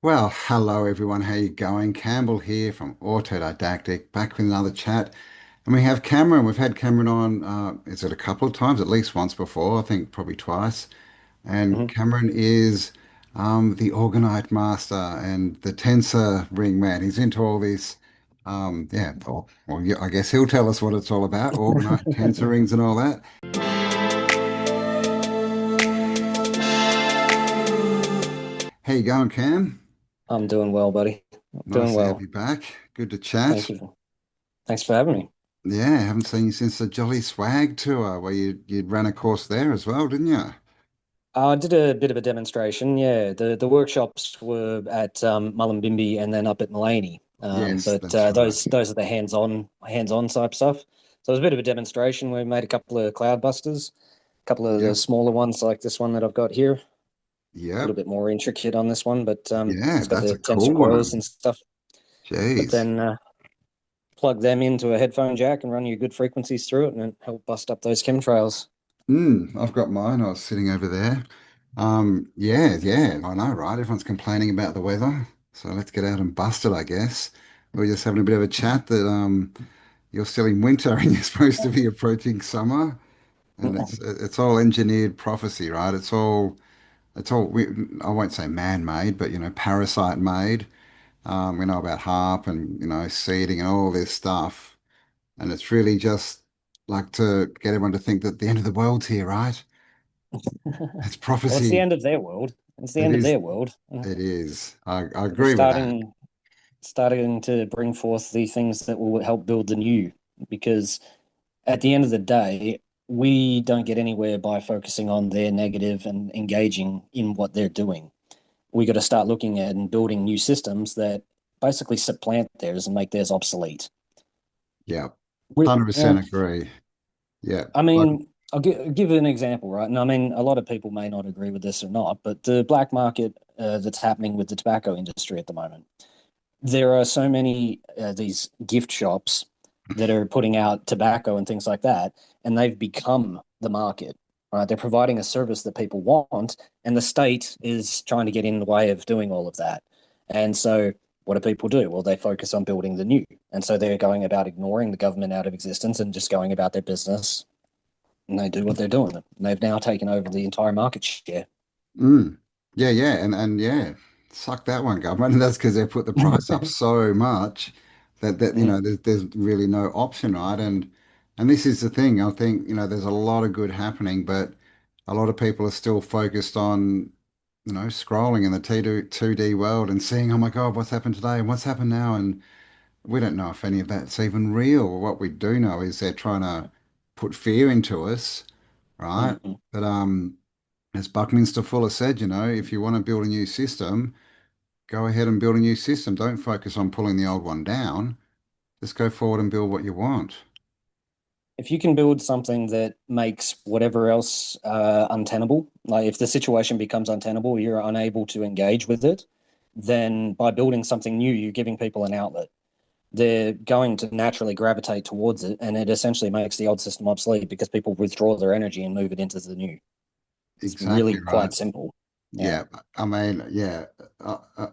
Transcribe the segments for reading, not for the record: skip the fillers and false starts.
Well, hello everyone. How you going? Campbell here from Autodidactic, back with another chat. And we have Cameron. We've had Cameron on, is it a couple of times? At least once before, I think probably twice. And hmm Cameron is the Orgonite master and the Tensor ring man. He's into all this. Yeah, I guess he'll tell us what it's all about. Orgonite, Tensor rings and all that. How you going, Cam? I'm doing well, buddy. I'm Nice doing to have well. you back. Good to Thank chat. you. Thanks for having me. Yeah, haven't seen you since the Jolly Swag tour where you'd ran a course there as well, didn't you? I did a bit of a demonstration. Yeah, the workshops were at Mullumbimby and then up at Mullaney. Yes, But that's right. those are the hands-on type stuff. So it was a bit of a demonstration. We made a couple of cloud busters, a couple of the Yep. smaller ones like this one that I've got here. A little Yep. bit more intricate on this one, but Yeah, it's got that's the a tensor cool coils one. and stuff. But Jeez. then plug them into a headphone jack and run your good frequencies through it, and it help bust up those chemtrails. I've got mine. I was sitting over there. Yeah, I know, right? Everyone's complaining about the weather. So let's get out and bust it, I guess. We're just having a bit of a chat that you're still in winter and you're supposed to be approaching summer. And it's all engineered prophecy, right? It's all I won't say man-made, but parasite made. We know about harp and seeding and all this stuff, and it's really just like to get everyone to think that the end of the world's here, right? It's Well, it's the prophecy. end of their world. It's the It end of is. their world. It is. I They're agree with that. starting to bring forth the things that will help build the new. Because at the end of the day, we don't get anywhere by focusing on their negative and engaging in what they're doing. We got to start looking at and building new systems that basically supplant theirs and make theirs obsolete. Yeah, We, 100% agree. Yeah, I like mean, give an example, right? And I mean, a lot of people may not agree with this or not, but the black market that's happening with the tobacco industry at the moment, there are so many these gift shops that are putting out tobacco and things like that, and they've become the market, right? They're providing a service that people want, and the state is trying to get in the way of doing all of that. And so, what do people do? Well, they focus on building the new, and so they're going about ignoring the government out of existence and just going about their business, and they do what they're doing. They've now taken over the entire market share. mm, yeah, and yeah, suck that one, government. And that's because they put the price up so much that Mm. there's really no option, right? And this is the thing. I think there's a lot of good happening, but a lot of people are still focused on scrolling in the 2D world and seeing, oh my God, what's happened today and what's happened now, and we don't know if any of that's even real. What we do know is they're trying to put fear into us, right? Mm-hmm. But as Buckminster Fuller said, if you want to build a new system, go ahead and build a new system. Don't focus on pulling the old one down. Just go forward and build what you want. If you can build something that makes whatever else untenable, like if the situation becomes untenable, you're unable to engage with it, then by building something new, you're giving people an outlet. They're going to naturally gravitate towards it, and it essentially makes the old system obsolete because people withdraw their energy and move it into the new. It's Exactly really right. quite simple. Yeah. Yeah, I mean, uh, uh,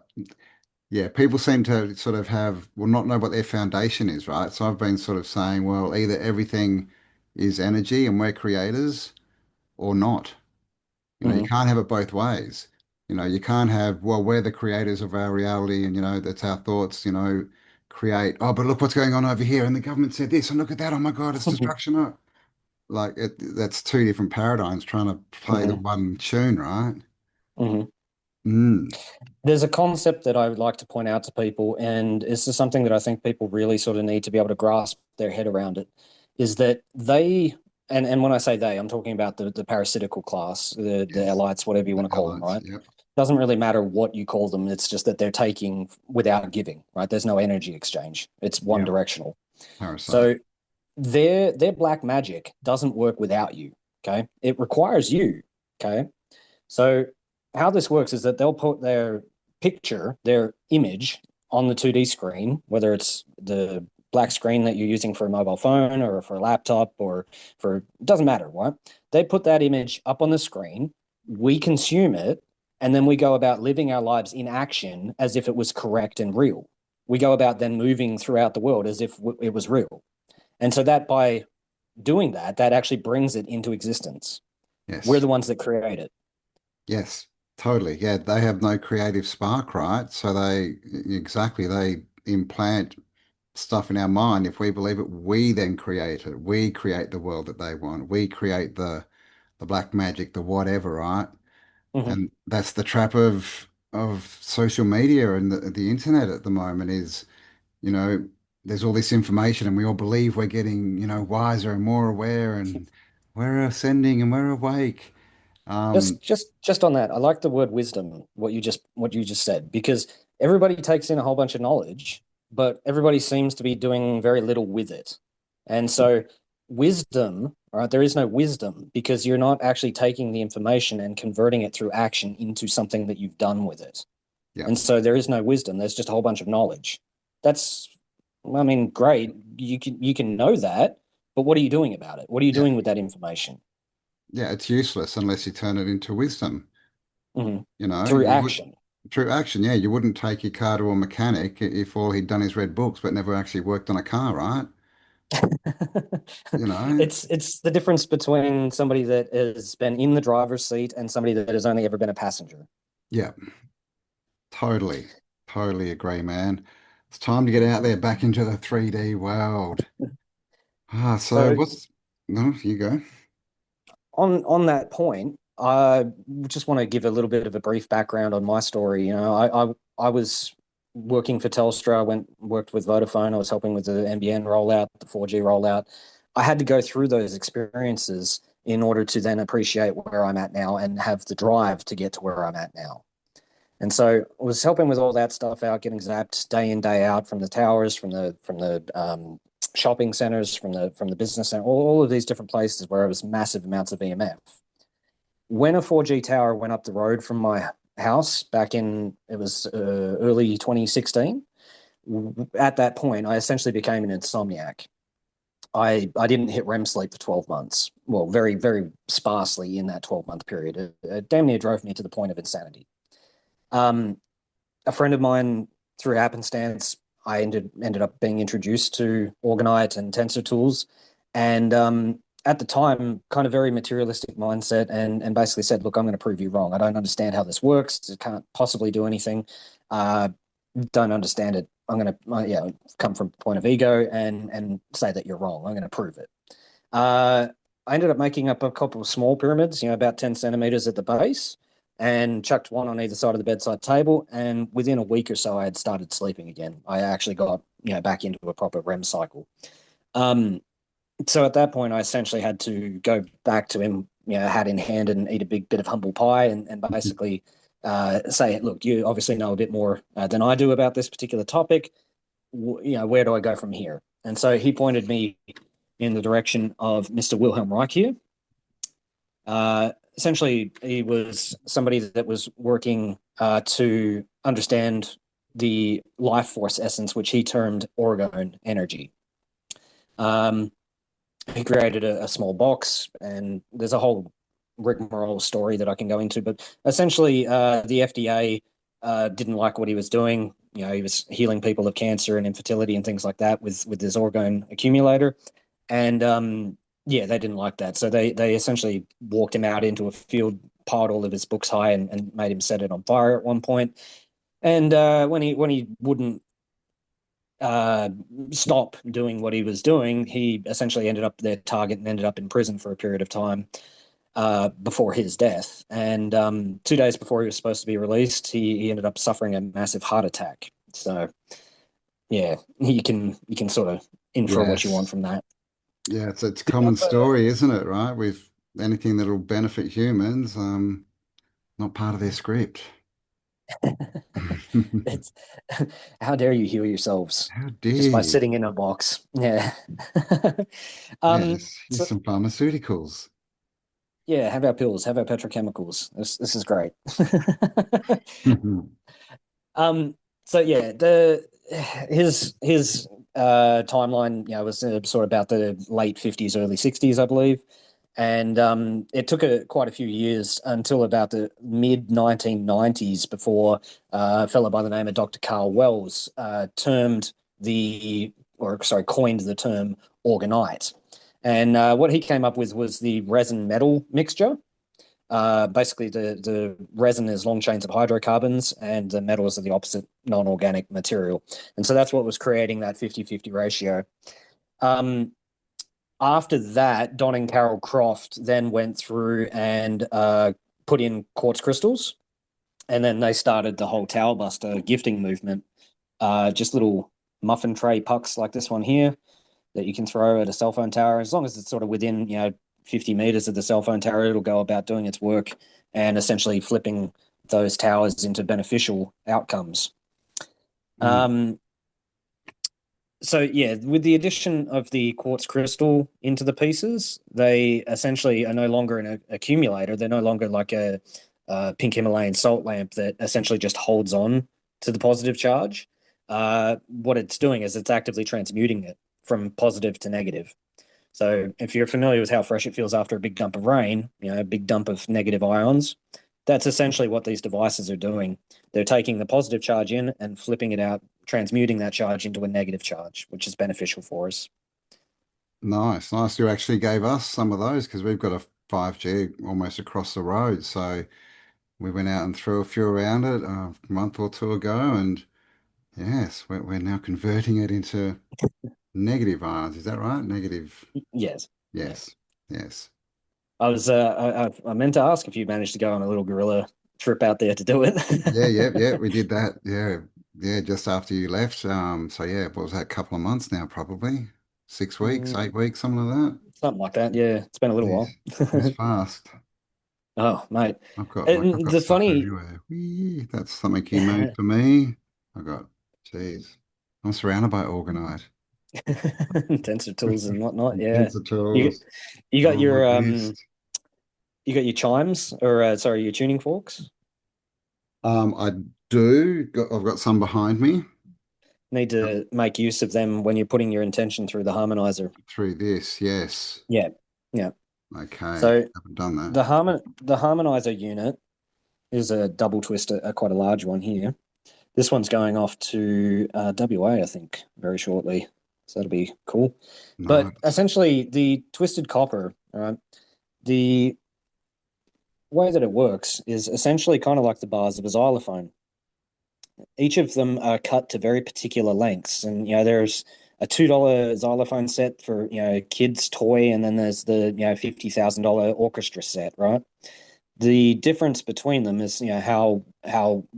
yeah. People seem to sort of have, well, not know what their foundation is, right? So I've been sort of saying, well, either everything is energy and we're creators, or not. You hmm can't have it both ways. You can't have, well, we're the creators of our reality and, that's our thoughts, create, oh, but look what's going on over here. And the government said this, and look at that. Oh my God, it's destruction. Oh. That's two different paradigms trying to play the hmm one tune, right? hmm Mm, There's a concept that I would like to point out to people, and this is something that I think people really sort of need to be able to grasp their head around it, is that and when I say they, I'm talking about the parasitical class, the yes. elites, whatever you The want to call them, allies. right? Yep. Doesn't really matter what you call them. It's just that they're taking without giving, right? There's no energy exchange. It's one Yep. directional. Parasite. So their black magic doesn't work without you. Okay. It requires you. Okay. So how this works is that they'll put their picture, their image on the 2D screen, whether it's the black screen that you're using for a mobile phone or for a laptop or for it doesn't matter what. They put that image up on the screen, we consume it, And then we go about living our lives in action as if it was correct and real. We go about then moving throughout the world as if it was real. And so that by doing that, that actually brings it into existence. We're Yes. the ones that create it. Yes. Totally. Yeah. They have no creative spark, right? So they implant stuff in our mind. If we believe it, we then create it. We create the world that they want. We create the black magic, the whatever, right? Mm-hmm. And that's the trap of social media and the internet at the moment is, you know, there's all this information and we all believe we're getting, wiser and more aware and we're ascending and we're awake. Um, Just on that, I like the word wisdom, what you just said, because everybody takes in a whole bunch of knowledge, but everybody seems to be doing very little with it. And so wisdom, right, there is no wisdom because you're not actually taking the information and converting it through action into something that you've done with it. yeah, And so there is no wisdom. There's just a whole bunch of knowledge. That's, I mean, great. You can know that, but what are you doing about it? What are you yeah, doing with that information? yeah, it's useless unless you turn it into wisdom. Mhm. You know, Through you would action. through action, yeah, you wouldn't take your car to a mechanic if all he'd done is read books but never actually worked on a car, right? You know, It's the difference between somebody that has been in the driver's seat and somebody that has only ever been a passenger. yeah, totally, totally agree, man. It's time to get out there back into the 3D world. So So what's no, you go. on that point, I just want to give a little bit of a brief background on my story. I was working for Telstra. I worked with Vodafone. I was helping with the NBN rollout, the 4G rollout. I had to go through those experiences in order to then appreciate where I'm at now and have the drive to get to where I'm at now. And so I was helping with all that stuff out, getting zapped day in, day out from the towers, from the shopping centers, from the business center, all of these different places where it was massive amounts of EMF. When a 4G tower went up the road from my house back in it was early 2016, at that point I essentially became an insomniac. I didn't hit REM sleep for 12 months. Well, very, very sparsely in that 12-month period. It damn near drove me to the point of insanity. Um, a friend of mine, through happenstance, I ended up being introduced to Orgonite and Tensor tools, and at the time, kind of very materialistic mindset, and basically said, "Look, I'm going to prove you wrong. I don't understand how this works. It can't possibly do anything. Uh, don't understand it. I'm going to, come from a point of ego and say that you're wrong. I'm going to prove it." Uh, I ended up making up a couple of small pyramids, about 10 centimeters at the base, and chucked one on either side of the bedside table. And within a week or so, I had started sleeping again. I actually got, back into a proper REM cycle. Um, so at that point, I essentially had to go back to him, hat in hand, and eat a big bit of humble pie, and basically say, "Look, you obviously know a bit more than I do about this particular topic. Where do I go from here?" And so he pointed me in the direction of Mr. Wilhelm Reich here. Essentially, he was somebody that was working to understand the life force essence, which he termed orgone energy. Um, he created a small box, and there's a whole rigmarole story that I can go into. But essentially, the FDA didn't like what he was doing. He was healing people of cancer and infertility and things like that with his orgone accumulator, and yeah, they didn't like that. So they essentially walked him out into a field, piled all of his books high, and made him set it on fire at one point. And when he wouldn't uh, stop doing what he was doing, he essentially ended up their target and ended up in prison for a period of time before his death. And 2 days before he was supposed to be released, he ended up suffering a massive heart attack. So yeah, you can sort of infer what you want Yes. from that. Yeah, it's a Did you common ever? story, isn't it, right? With anything that'll benefit humans, not part of their script. It's how dare you heal yourselves How dare just by you? sitting in a box? Yeah. Here's So some pharmaceuticals. yeah, have our pills, have our petrochemicals. This is great. Um, so yeah, the his timeline, was sort of about the late 50s, early 60s, I believe. And it took quite a few years until about the mid 1990s before a fellow by the name of Dr. Carl Wells coined the term orgonite. And what he came up with was the resin metal mixture. Basically, the resin is long chains of hydrocarbons, and the metals are the opposite non organic material. And so that's what was creating that 50-50 ratio. Um, After that, Don and Carol Croft then went through and put in quartz crystals, and then they started the whole Tower Buster gifting movement. Just little muffin tray pucks like this one here that you can throw at a cell phone tower. As long as it's sort of within 50 meters of the cell phone tower, it'll go about doing its work and essentially flipping those towers into beneficial outcomes. Mm. Um, so yeah, with the addition of the quartz crystal into the pieces, they essentially are no longer an accumulator. They're no longer like a pink Himalayan salt lamp that essentially just holds on to the positive charge. What it's doing is it's actively transmuting it from positive to negative. So if you're familiar with how fresh it feels after a big dump of rain, a big dump of negative ions, that's essentially what these devices are doing. They're taking the positive charge in and flipping it out, transmuting that charge into a negative charge, which is beneficial for us. Nice, nice. You actually gave us some of those because we've got a 5G almost across the road. So we went out and threw a few around it a month or two ago, and yes, we're now converting it into negative ions. Is that right? Negative. Yes. Yeah. Yes, yes. I meant to ask if you managed to go on a little gorilla trip out there to do it. Yeah, yeah, yeah. We did that. Yeah, yeah. Just after you left. So yeah, what was that? Couple of months now, probably 6 weeks, Mm, 8 weeks, something like that. something like that. Yeah, it's been a little Jeez, while. it's fast. Oh, mate. I've And got the stuff funny everywhere. Whee, that's something you made for me. I got, jeez, I'm surrounded by Orgonite Tensor tools and whatnot. and Yeah, tensor you tools. you They're got on my your list. you got your chimes or sorry, your tuning forks. I do. I've got some behind me. Need Yep. to make use of them when you're putting your intention through the harmonizer. Through this, yes. Yeah, yeah. Okay, So haven't done that. the harmonizer unit is a double twister, quite a large one here. This one's going off to WA, I think, very shortly. So that'll be cool. But Nice. essentially, the twisted copper, all right, the way that it works is essentially kind of like the bars of a xylophone. Each of them are cut to very particular lengths, and there's a $2 xylophone set for kids' toy, and then there's the $50,000 orchestra set, right? The difference between them is how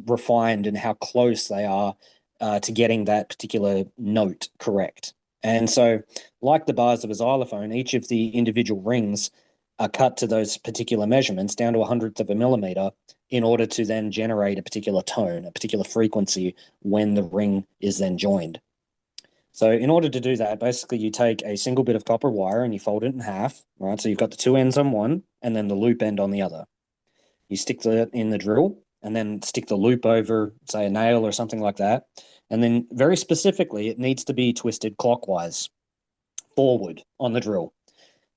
refined and how close they are to getting that particular note correct. And so, like the bars of a xylophone, each of the individual rings are cut to those particular measurements down to a hundredth of a millimeter in order to then generate a particular tone, a particular frequency when the ring is then joined. So in order to do that, basically you take a single bit of copper wire and you fold it in half, right? So you've got the two ends on one and then the loop end on the other. You stick that in the drill and then stick the loop over, say, a nail or something like that. And then very specifically, it needs to be twisted clockwise forward on the drill.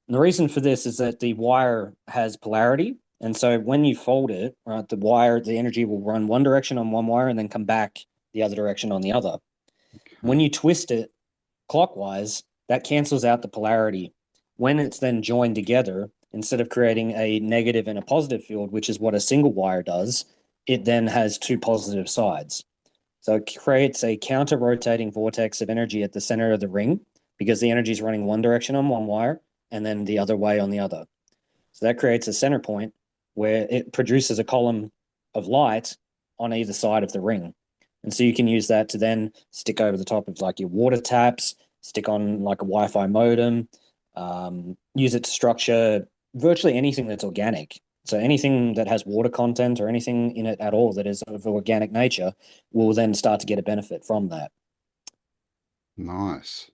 And the reason for this is that the wire has polarity. And so when you fold it, right, the energy will run one direction on one wire and then come back the other direction on the other. When Okay. you twist it clockwise, that cancels out the polarity. When it's then joined together, instead of creating a negative and a positive field, which is what a single wire does, it then has two positive sides. So it creates a counter rotating vortex of energy at the center of the ring because the energy is running one direction on one wire and then the other way on the other. So that creates a center point where it produces a column of light on either side of the ring. And so you can use that to then stick over the top of like your water taps, stick on like a Wi-Fi modem, use it to structure virtually anything that's organic. So anything that has water content or anything in it at all that is of organic nature will then start to get a benefit from that. Nice.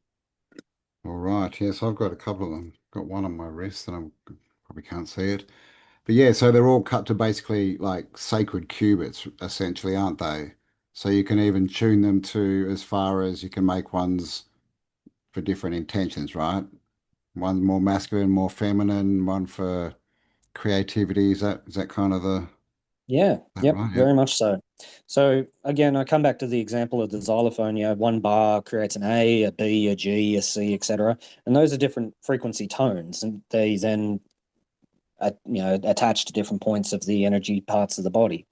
All right. Yes, I've got a couple of them. Got one on my wrist and I probably can't see it. But yeah, so they're all cut to basically like sacred cubits, essentially, aren't they? So you can even tune them to as far as you can make ones for different intentions, right? One more masculine, more feminine, one for creativity. Is that kind of Yeah, that yep, right? Yeah. very much so. So again, I come back to the example of the xylophone. One bar creates an A, a B, a G, a C, etc. And those are different frequency tones, and they then attach to different points of the energy parts of the body.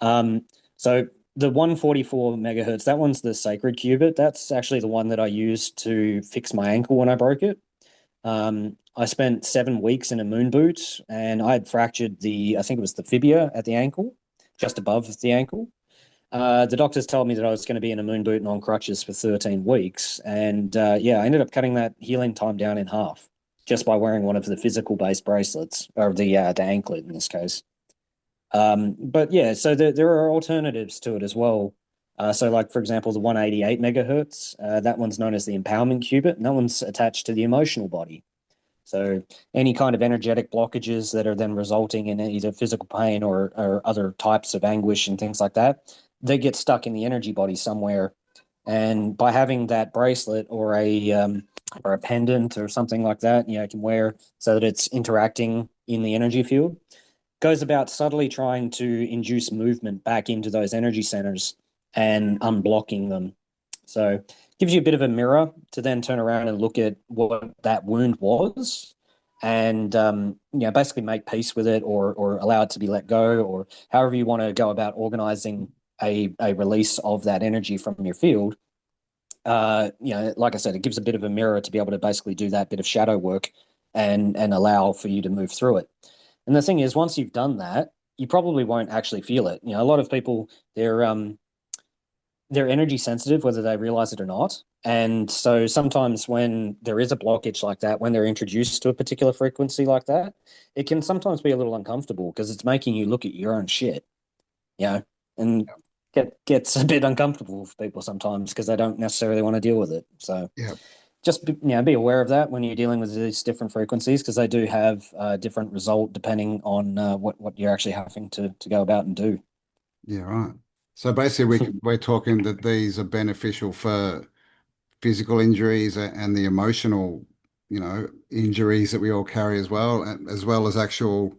So the 144 megahertz, that one's the sacred qubit. That's actually the one that I used to fix my ankle when I broke it. I spent 7 weeks in a moon boot, and I had fractured I think it was the fibia at the ankle, just above the ankle. The doctors told me that I was going to be in a moon boot and on crutches for 13 weeks. And yeah, I ended up cutting that healing time down in half just by wearing one of the physical based bracelets, or the anklet in this case. But yeah, so there are alternatives to it as well. So, like for example, the 188 megahertz, that one's known as the empowerment qubit, and that one's attached to the emotional body. So, any kind of energetic blockages that are then resulting in either physical pain or other types of anguish and things like that, they get stuck in the energy body somewhere. And by having that bracelet or a pendant or something like that, you can wear so that it's interacting in the energy field, goes about subtly trying to induce movement back into those energy centers and unblocking them. So it gives you a bit of a mirror to then turn around and look at what that wound was and basically make peace with it or allow it to be let go or however you want to go about organizing a release of that energy from your field. Like I said, it gives a bit of a mirror to be able to basically do that bit of shadow work and allow for you to move through it. And the thing is, once you've done that, you probably won't actually feel it. A lot of people they're energy sensitive, whether they realize it or not. And so sometimes when there is a blockage like that, when they're introduced to a particular frequency like that, it can sometimes be a little uncomfortable because it's making you look at your own shit, you know, and gets a bit uncomfortable for people sometimes because they don't necessarily want to deal with it. So Yeah. just be aware of that when you're dealing with these different frequencies because they do have a different result depending on what you're actually having to go about and do. Yeah, right. So basically, we're talking that these are beneficial for physical injuries and the emotional, injuries that we all carry as well, as well as actual,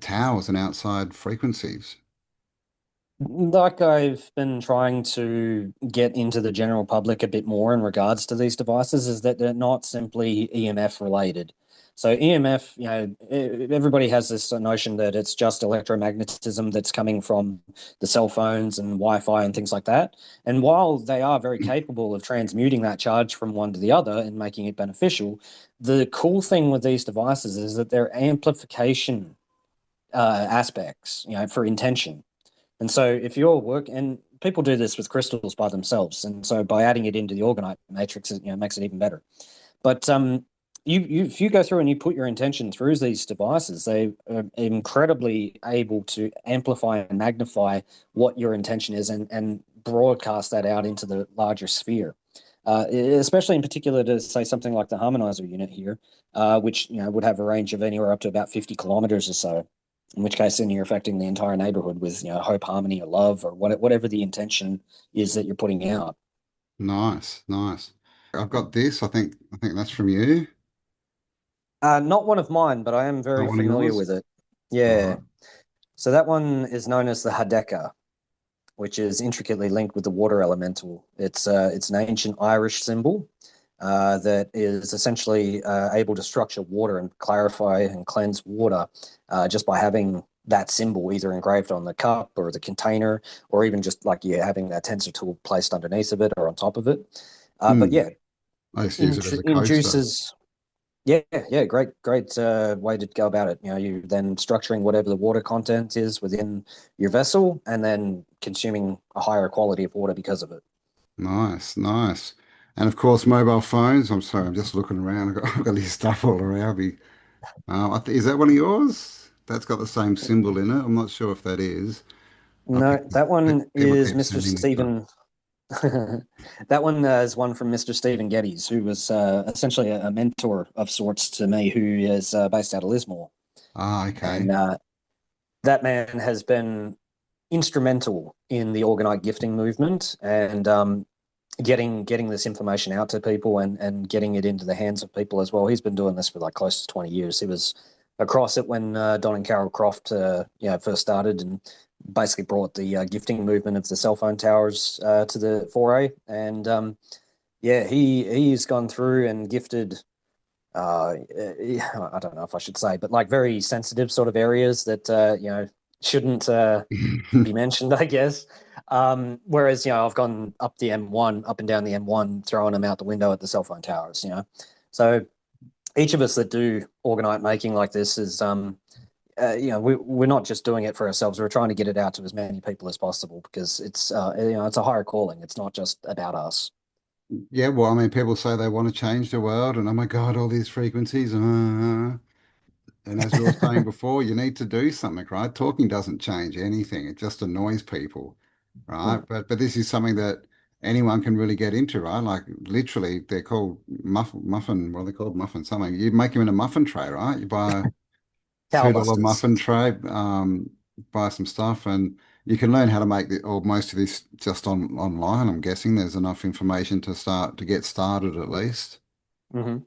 towers and outside frequencies. Like I've been trying to get into the general public a bit more in regards to these devices is that they're not simply EMF related. So EMF, everybody has this notion that it's just electromagnetism that's coming from the cell phones and Wi-Fi and things like that. And while they are very capable of transmuting that charge from one to the other and making it beneficial, the cool thing with these devices is that they're amplification aspects, for intention. And so if your work, and people do this with crystals by themselves, and so by adding it into the Orgonite matrix, it makes it even better. But if you go through and you put your intention through these devices, they are incredibly able to amplify and magnify what your intention is and broadcast that out into the larger sphere. Especially in particular to say something like the harmonizer unit here, which would have a range of anywhere up to about 50 kilometers or so. In which case, then you're affecting the entire neighborhood with hope, harmony, or love, or whatever the intention is that you're putting out. Nice, nice. I've got this. I think that's from you. Not one of mine, but I am Not very one of familiar yours. with it. All Yeah. right. So that one is known as the Hadeka, which is intricately linked with the water elemental. It's an ancient Irish symbol that is essentially able to structure water and clarify and cleanse water just by having that symbol either engraved on the cup or the container, or even just like you having that tensor tool placed underneath of it or on top of it. But Hmm. yeah, I just use it as a coaster. induces. Yeah, yeah, great way to go about it. You then structuring whatever the water content is within your vessel, and then consuming a higher quality of water because of it. Nice, nice. And of course, mobile phones. I'm sorry, I'm just looking around. I've got this stuff all around me. Is that one of yours? That's got the same symbol in it. I'm not sure if that is. Oh, No, that one people is keep Mr. sending me stuff. Stephen. That one is one from Mr. Stephen Geddes, who was essentially a mentor of sorts to me, who is based out of Lismore, Ah, and okay. that man has been instrumental in the Orgonite gifting movement, and getting this information out to people and getting it into the hands of people as well. He's been doing this for like close to 20 years. He was across it when Don and Carol Croft first started and basically brought the gifting movement of the cell phone towers to the foray. And he's gone through and gifted I don't know if I should say, but like very sensitive sort of areas that shouldn't be mentioned, I guess. Whereas I've gone up the M1, up and down the M1, throwing them out the window at the cell phone towers. So each of us that do Orgonite making like this is we're not just doing it for ourselves. We're trying to get it out to as many people as possible because it's a higher calling. It's not just about us. Yeah, well, I mean, people say they want to change the world, and oh my God, all these frequencies. And as we were saying before, you need to do something, right? Talking doesn't change anything; it just annoys people, right? Mm. But this is something that anyone can really get into, right? Like literally, they're called muffin. What are they called? Muffin something. You make them in a muffin tray, right? You buy $2 Cowbusters. muffin tray, buy some stuff, and you can learn how to make or most of this just online. I'm guessing there's enough information to start to get started at least. Hmm.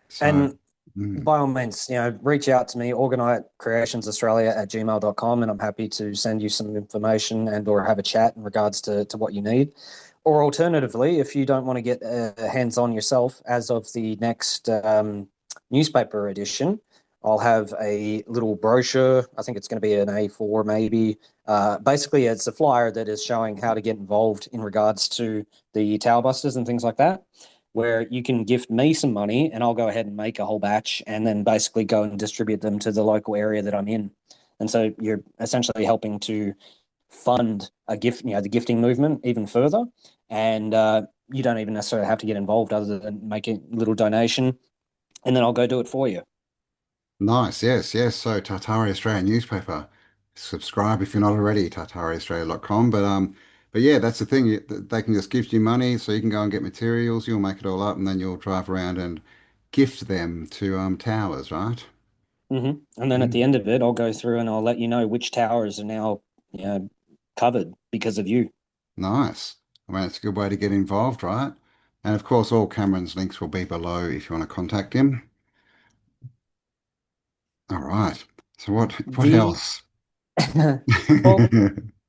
So, And mm, by all means, reach out to me, organitecreationsaustralia@gmail.com, and I'm happy to send you some information and or have a chat in regards to what you need. Or alternatively, if you don't want to get hands-on yourself, as of the next newspaper edition, I'll have a little brochure. I think it's going to be an A4 maybe. Basically, it's a flyer that is showing how to get involved in regards to the tower busters and things like that, where you can gift me some money and I'll go ahead and make a whole batch and then basically go and distribute them to the local area that I'm in. And so you're essentially helping to fund a gift, the gifting movement even further. And you don't even necessarily have to get involved other than make a little donation and then I'll go do it for you. nice, yes, yes. So, Tartaria Australian newspaper. Subscribe if you're not already, tartariaustralia.com. But yeah, that's the thing. They can just gift you money, so you can go and get materials. You'll make it all up, and then you'll drive around and gift them to towers, right? And then at the Mm. end of it, I'll go through and I'll let you know which towers are now, covered because of you. Nice. I mean, it's a good way to get involved, right? And of course, all Cameron's links will be below if you want to contact him. All right. So what The else? well,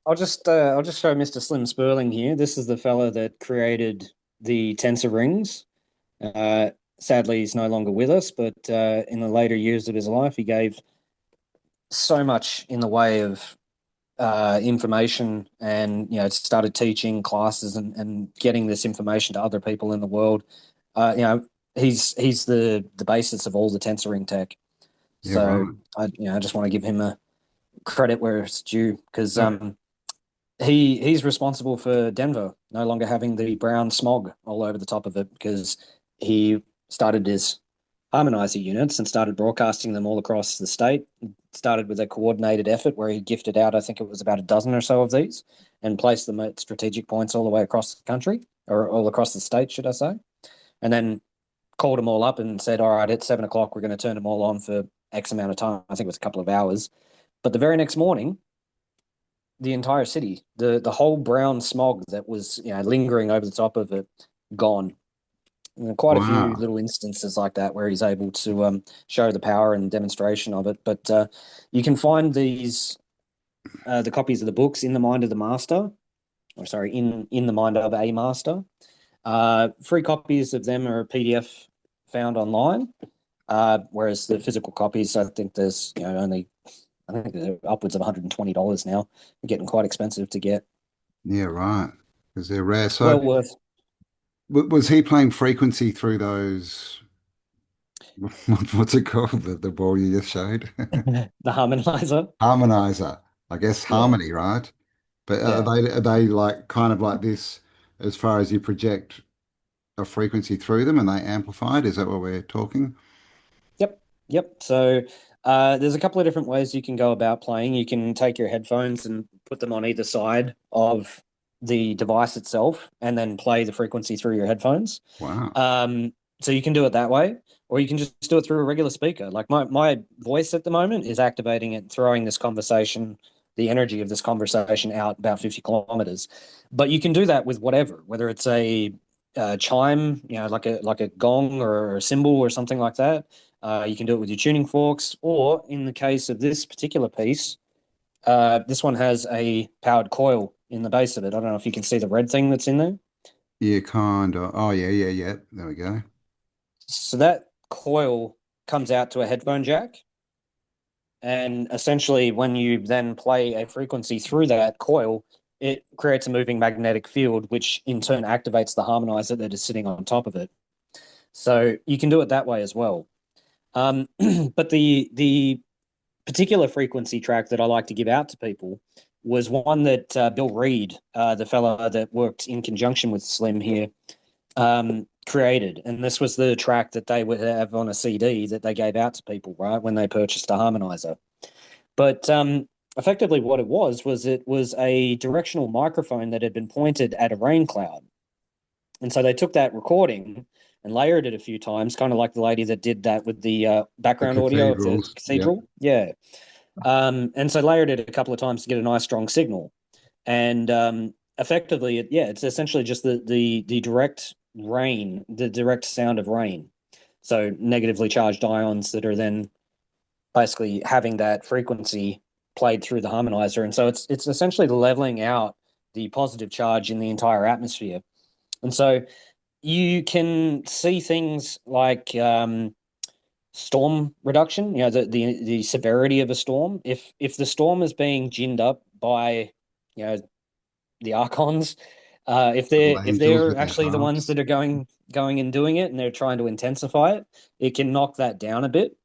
I'll just show Mr. Slim Sperling here. This is the fella that created the tensor rings. Uh, Sadly, he's no longer with us, but in the later years of his life, he gave so much in the way of information, and started teaching classes and getting this information to other people in the world. He's the basis of all the tensoring tech. Yeah, So right. I just want to give him a credit where it's due because So, he's responsible for Denver no longer having the brown smog all over the top of it because he started his harmonizer units and started broadcasting them all across the state. Started with a coordinated effort where he gifted out, I think it was about a dozen or so of these, and placed them at strategic points all the way across the country, or all across the state, should I say. And then called them all up and said, all right, at 7 o'clock, we're going to turn them all on for X amount of time. I think it was a couple of hours. But the very next morning, the entire city, the whole brown smog that was lingering over the top of it, gone. And quite a few wow. little instances like that where he's able to show the power and demonstration of it. But you can find the copies of the books in the mind of the master, or sorry, in the mind of a master. Free copies of them are a PDF found online, whereas the physical copies, I think there's only I think they're upwards of $120 now. They're getting quite expensive to get. Yeah, right. Because they're rare. So, Well worth was he playing frequency through those? What's it called? The ball you just showed? the harmonizer. Harmonizer. I guess Yeah, harmony, right? But yeah. are they like kind of like this as far as you project a frequency through them and they amplify it? Is that what we're talking? Yep, yep. So there's a couple of different ways you can go about playing. You can take your headphones and put them on either side of the device itself, and then play the frequency through your headphones. Wow. Um, so you can do it that way, or you can just do it through a regular speaker. Like my voice at the moment is activating it, throwing this conversation the energy of this conversation out about 50 kilometers. But you can do that with whatever, whether it's a chime, like a gong or a cymbal or something like that. You can do it with your tuning forks, or in the case of this particular piece, this one has a powered coil in the base of it. I don't know if you can see the red thing that's in there. Yeah, kind of. Oh, yeah, yeah, yeah. There we go. So that coil comes out to a headphone jack. And essentially, when you then play a frequency through that coil, it creates a moving magnetic field, which in turn activates the harmonizer that is sitting on top of it. So you can do it that way as well. But the particular frequency track that I like to give out to people was one that Bill Reed, the fellow that worked in conjunction with Slim here, created. And this was the track that they would have on a CD that they gave out to people, right, when they purchased a harmonizer. But effectively, what it was a directional microphone that had been pointed at a rain cloud. And so they took that recording and layered it a few times, kind of like the lady that did that with the The background audio of the cathedrals. Yep. cathedral. Yeah. And so layered it a couple of times to get a nice strong signal. And effectively, it's essentially just the direct rain, the direct sound of rain. So negatively charged ions that are then basically having that frequency played through the harmonizer. And so it's essentially leveling out the positive charge in the entire atmosphere. And so you can see things like storm reduction, the severity of a storm. If the storm is being ginned up by, you know, the archons, Little if angels they're with their actually the ones harps. that are going and doing it, and they're trying to intensify it, it can knock that down a bit.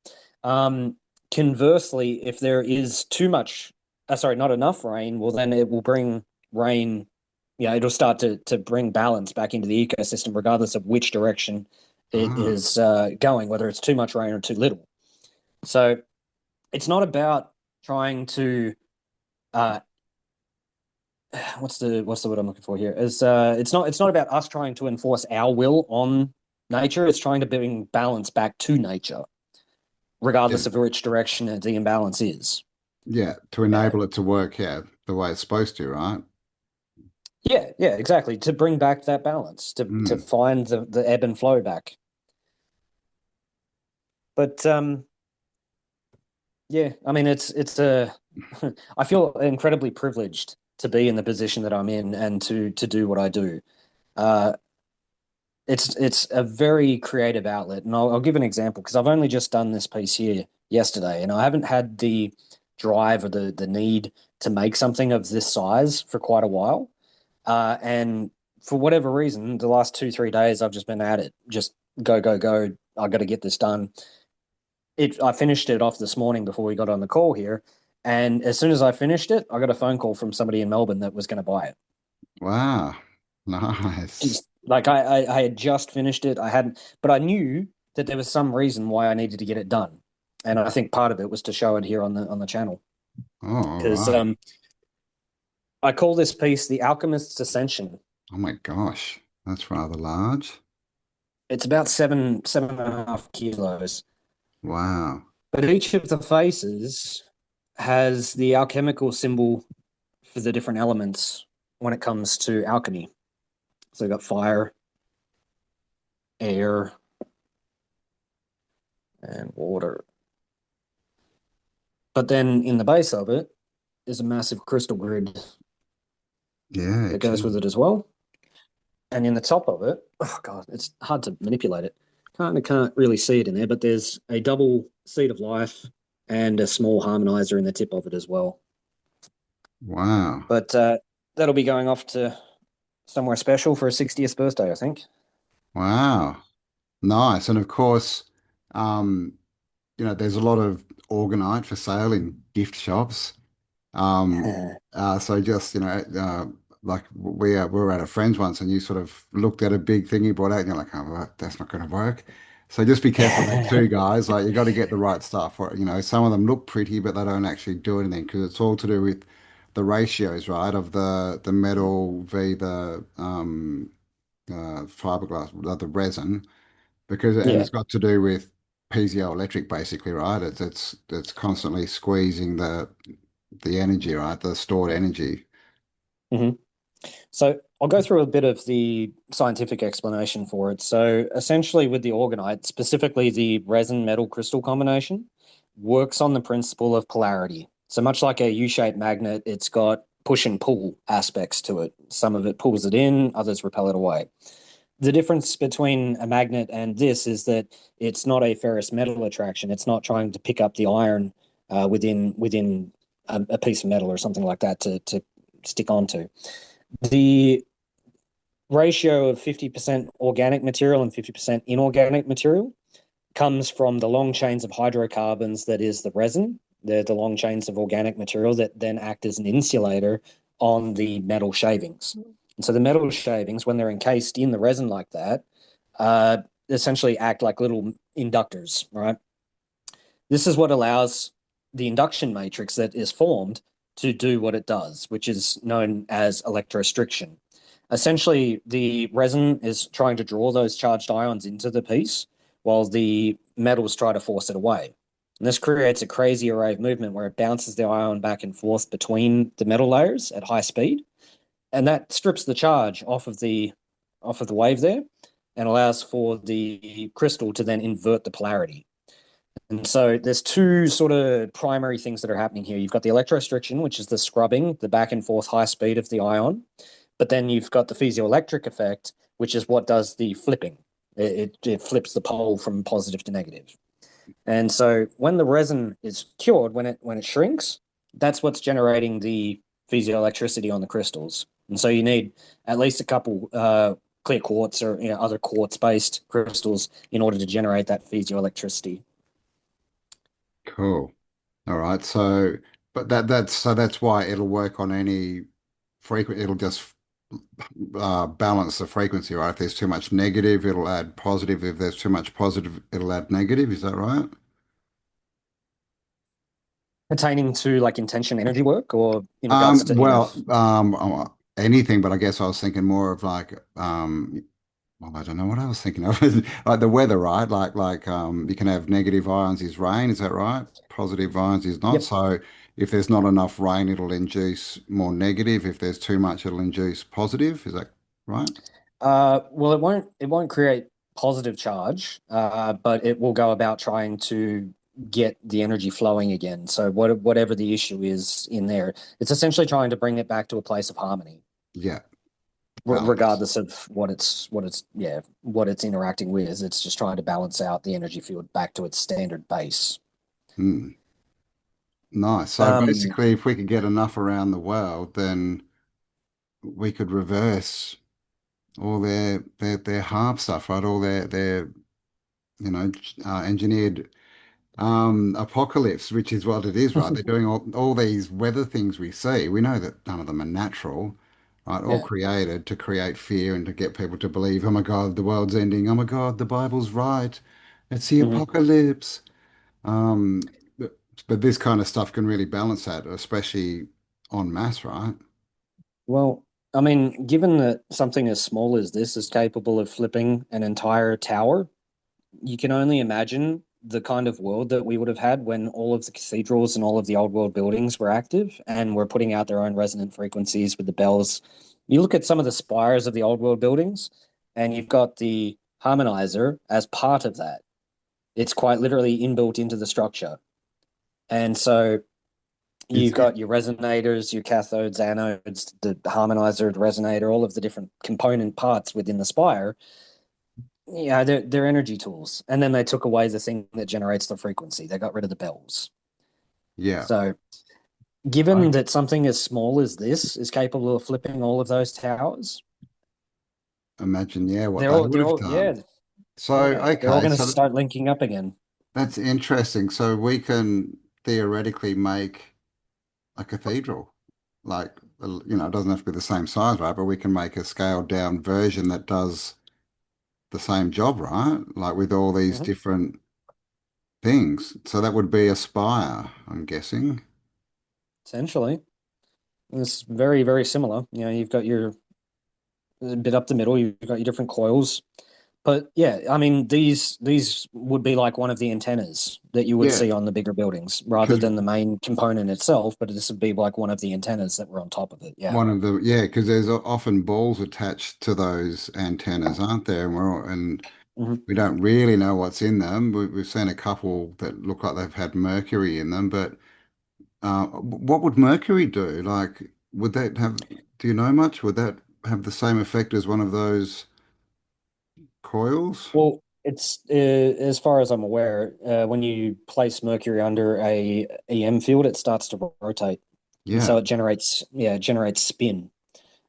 Um, Conversely, if there is too much, sorry, not enough rain, well, then it will bring rain. It'll start to bring balance back into the ecosystem, regardless of which direction it Ah, is going, whether it's too much rain or too little. So it's not about trying to uh, what's the word I'm looking for here? Is it's not about us trying to enforce our will on nature. It's trying to bring balance back to nature, yeah. regardless of which direction the imbalance is. Yeah. To Yeah, enable it to work, yeah, the way it's supposed to, right? yeah, exactly. To bring back that balance, to Mm. find the ebb and flow back. But yeah, I mean, it's a. I feel incredibly privileged to be in the position that I'm in and to do what I do. Uh, it's a very creative outlet, and I'll give an example because I've only just done this piece here yesterday, and I haven't had the drive or the need to make something of this size for quite a while. And for whatever reason, the last 2 3 days I've just been at it, just go go go. I got to get this done. I finished it off this morning before we got on the call here, and as soon as I finished it, I got a phone call from somebody in Melbourne that was going to buy it. Wow. Nice. Just like I had just finished it. I hadn't, but I knew that there was some reason why I needed to get it done, and I think part of it was to show it here on the channel Oh, all because right. I call this piece the Alchemist's Ascension. Oh my gosh. That's rather large. It's about seven and a half kilos, Wow. but each of the faces has the alchemical symbol for the different elements when it comes to alchemy. So we've got fire, air, and water. But then in the base of it is a massive crystal grid Yeah, that goes with gee. it as well. And in the top of it, oh god, it's hard to manipulate it. Can't really see it in there, but there's a double seed of life and a small harmonizer in the tip of it as well. Wow. But that'll be going off to somewhere special for a 60th birthday, I think. Wow. Nice. And of course, um, there's a lot of Orgonite for sale in gift shops. Um, so just, like we were at a friend's once and you sort of looked at a big thing you brought out and you're like, oh, well, that's not going to work. So just be careful there too, guys. Like you got to get the right stuff for it. Some of them look pretty, but they don't actually do anything because it's all to do with the ratios, right? Of the metal v the fiberglass, the resin, and Yeah, it's got to do with piezoelectric basically, right? It's constantly squeezing the the energy, right? The stored energy. Hmm. So I'll go through a bit of the scientific explanation for it. So essentially, with the orgonite, specifically the resin metal crystal combination, works on the principle of polarity. So much like a U-shaped magnet, it's got push and pull aspects to it. Some of it pulls it in, others repel it away. The difference between a magnet and this is that it's not a ferrous metal attraction. It's not trying to pick up the iron within a piece of metal or something like that to stick onto. The ratio of 50% organic material and 50% inorganic material comes from the long chains of hydrocarbons that is the resin. They're the long chains of organic material that then act as an insulator on the metal shavings. And so the metal shavings, when they're encased in the resin like that, uh, essentially act like little inductors, right? This is what allows the induction matrix that is formed to do what it does, which is known as electrostriction. Essentially, the resin is trying to draw those charged ions into the piece while the metals try to force it away. And this creates a crazy array of movement where it bounces the ion back and forth between the metal layers at high speed. And that strips the charge off of the wave there and allows for the crystal to then invert the polarity. And so there's two sort of primary things that are happening here. You've got the electrostriction, which is the scrubbing, the back and forth high speed of the ion. But then you've got the piezoelectric effect, which is what does the flipping. It flips the pole from positive to negative. And so when the resin is cured, when it shrinks, that's what's generating the piezoelectricity on the crystals. And so you need at least a couple clear quartz or other quartz-based crystals in order to generate that piezoelectricity. Cool. All right. So, but that's why it'll work on any frequent. It'll just balance the frequency, right? If there's too much negative, it'll add positive. If there's too much positive, it'll add negative. Is that right? Pertaining to like intention energy work or in regards to Anything, but I guess I was thinking more of like, well, I don't know what I was thinking of. Like the weather, right? You can have negative ions is rain, is that right? Positive ions is not. yep. So if there's not enough rain, it'll induce more negative. If there's too much, it'll induce positive. Is that right? Well, it won't create positive charge, but it will go about trying to get the energy flowing again. So whatever the issue is in there, it's essentially trying to bring it back to a place of harmony, Yeah, balance. regardless of what it's interacting with. It's just trying to balance out the energy field back to its standard base. Hmm. Nice. So Um, basically, if we could get enough around the world, then we could reverse all their harm stuff, right? All their engineered apocalypse, which is what it is, right? They're doing all these weather things we see. We know that none of them are natural, right? All yeah. created to create fear and to get people to believe, oh my God, the world's ending. Oh my God, the Bible's right. It's the Mhm. apocalypse. Um, but this kind of stuff can really balance that, especially en masse, right? Well, I mean, given that something as small as this is capable of flipping an entire tower, you can only imagine the kind of world that we would have had when all of the cathedrals and all of the old world buildings were active and were putting out their own resonant frequencies with the bells. You look at some of the spires of the old world buildings, and you've got the harmonizer as part of that. It's quite literally inbuilt into the structure. And so Is you've it? got your resonators, your cathodes, anodes, the harmonizer, the resonator, all of the different component parts within the spire. Yeah, they're energy tools. And then they took away the thing that generates the frequency. They got rid of the bells. Yeah. So, I given that something as small as this is capable of flipping all of those towers, imagine, yeah, what they're they all would they're have all done. yeah, So, yeah, they're all okay, going to so start linking up again. that's interesting. So we can theoretically make a cathedral. Like, it doesn't have to be the same size, right? But we can make a scaled down version that does the same job, right? Like with all these Mhm. different things. So that would be a spire, I'm guessing. Essentially, it's very very similar. You've got your a bit up the middle. You've got your different coils. But yeah, I mean, these would be like one of the antennas that you would Yeah, see on the bigger buildings, rather because than the main component itself. But this would be like one of the antennas that were on top of it. Yeah. one of the yeah, because there's often balls attached to those antennas, aren't there? And Mhm. we don't really know what's in them. We've seen a couple that look like they've had mercury in them, but what would mercury do? Like, would that have, do you know much? Would that have the same effect as one of those coils? Well, it's as far as I'm aware, when you place mercury under a EM field, it starts to rotate, and so Yeah. it generates spin,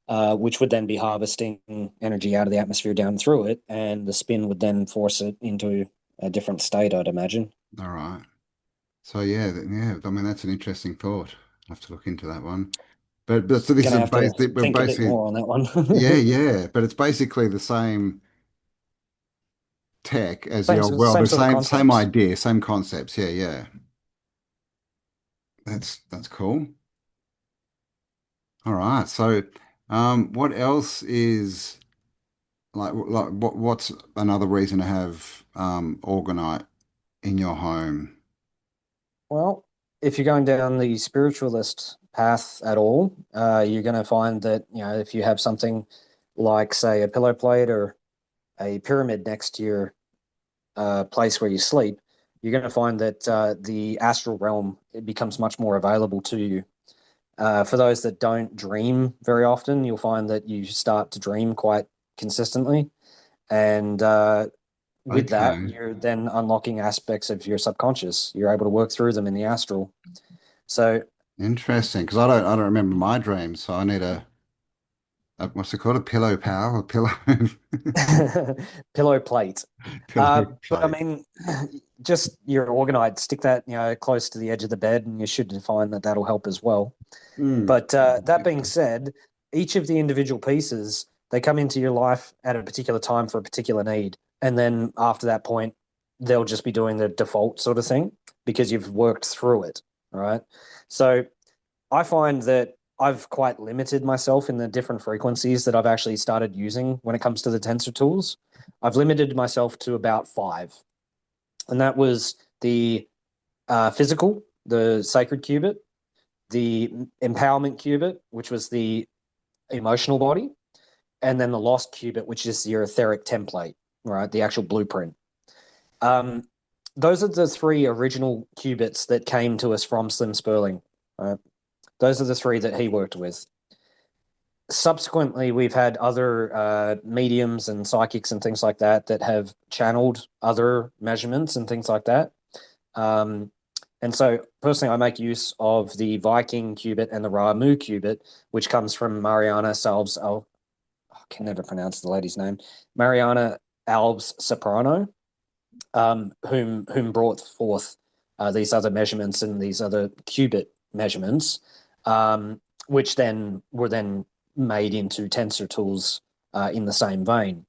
which would then be harvesting energy out of the atmosphere down through it, and the spin would then force it into a different state, I'd imagine. All right. So yeah, yeah. I mean, that's an interesting thought. I'll have to look into that one. But so this is Gonna a have to basic, we're think a bit basically, more on that yeah, one. yeah. But it's basically the same tech as the Same old world. same The sort of same concepts. idea, same concepts. Yeah, yeah. That's cool. All right. So, what else is like what's another reason to have Orgonite in your home? Well, if you're going down the spiritualist path at all, you're going to find that, if you have something like, say, a pillow plate or a pyramid next to your place where you sleep, you're going to find that the astral realm, it becomes much more available to you. For those that don't dream very often, you'll find that you start to dream quite consistently. And with that, Okay. you're then unlocking aspects of your subconscious. You're able to work through them in the astral. So, Interesting, because I don't remember my dreams, so I need a what's it called? A pillow pal, a pillow pillow plate. pillow But I plate. mean, just your orgonite, stick that, close to the edge of the bed, and you should find that that'll help as well. Mm. But that being said, each of the individual pieces, they come into your life at a particular time for a particular need. And then after that point, they'll just be doing the default sort of thing because you've worked through it. All right. So I find that I've quite limited myself in the different frequencies that I've actually started using when it comes to the tensor tools. I've limited myself to about five, and that was the physical, the sacred qubit, the empowerment qubit, which was the emotional body, and then the lost qubit, which is your etheric template, right? The actual blueprint. Um, those are the three original qubits that came to us from Slim Sperling. Right? Those are the three that he worked with. Subsequently, we've had other mediums and psychics and things like that that have channeled other measurements and things like that. Um, and so, personally, I make use of the Viking qubit and the Ramu qubit, which comes from Mariana Salves. Oh, I can never pronounce the lady's name. Mariana Alves Soprano, whom brought forth these other measurements and these other qubit measurements, which then were then made into tensor tools in the same vein.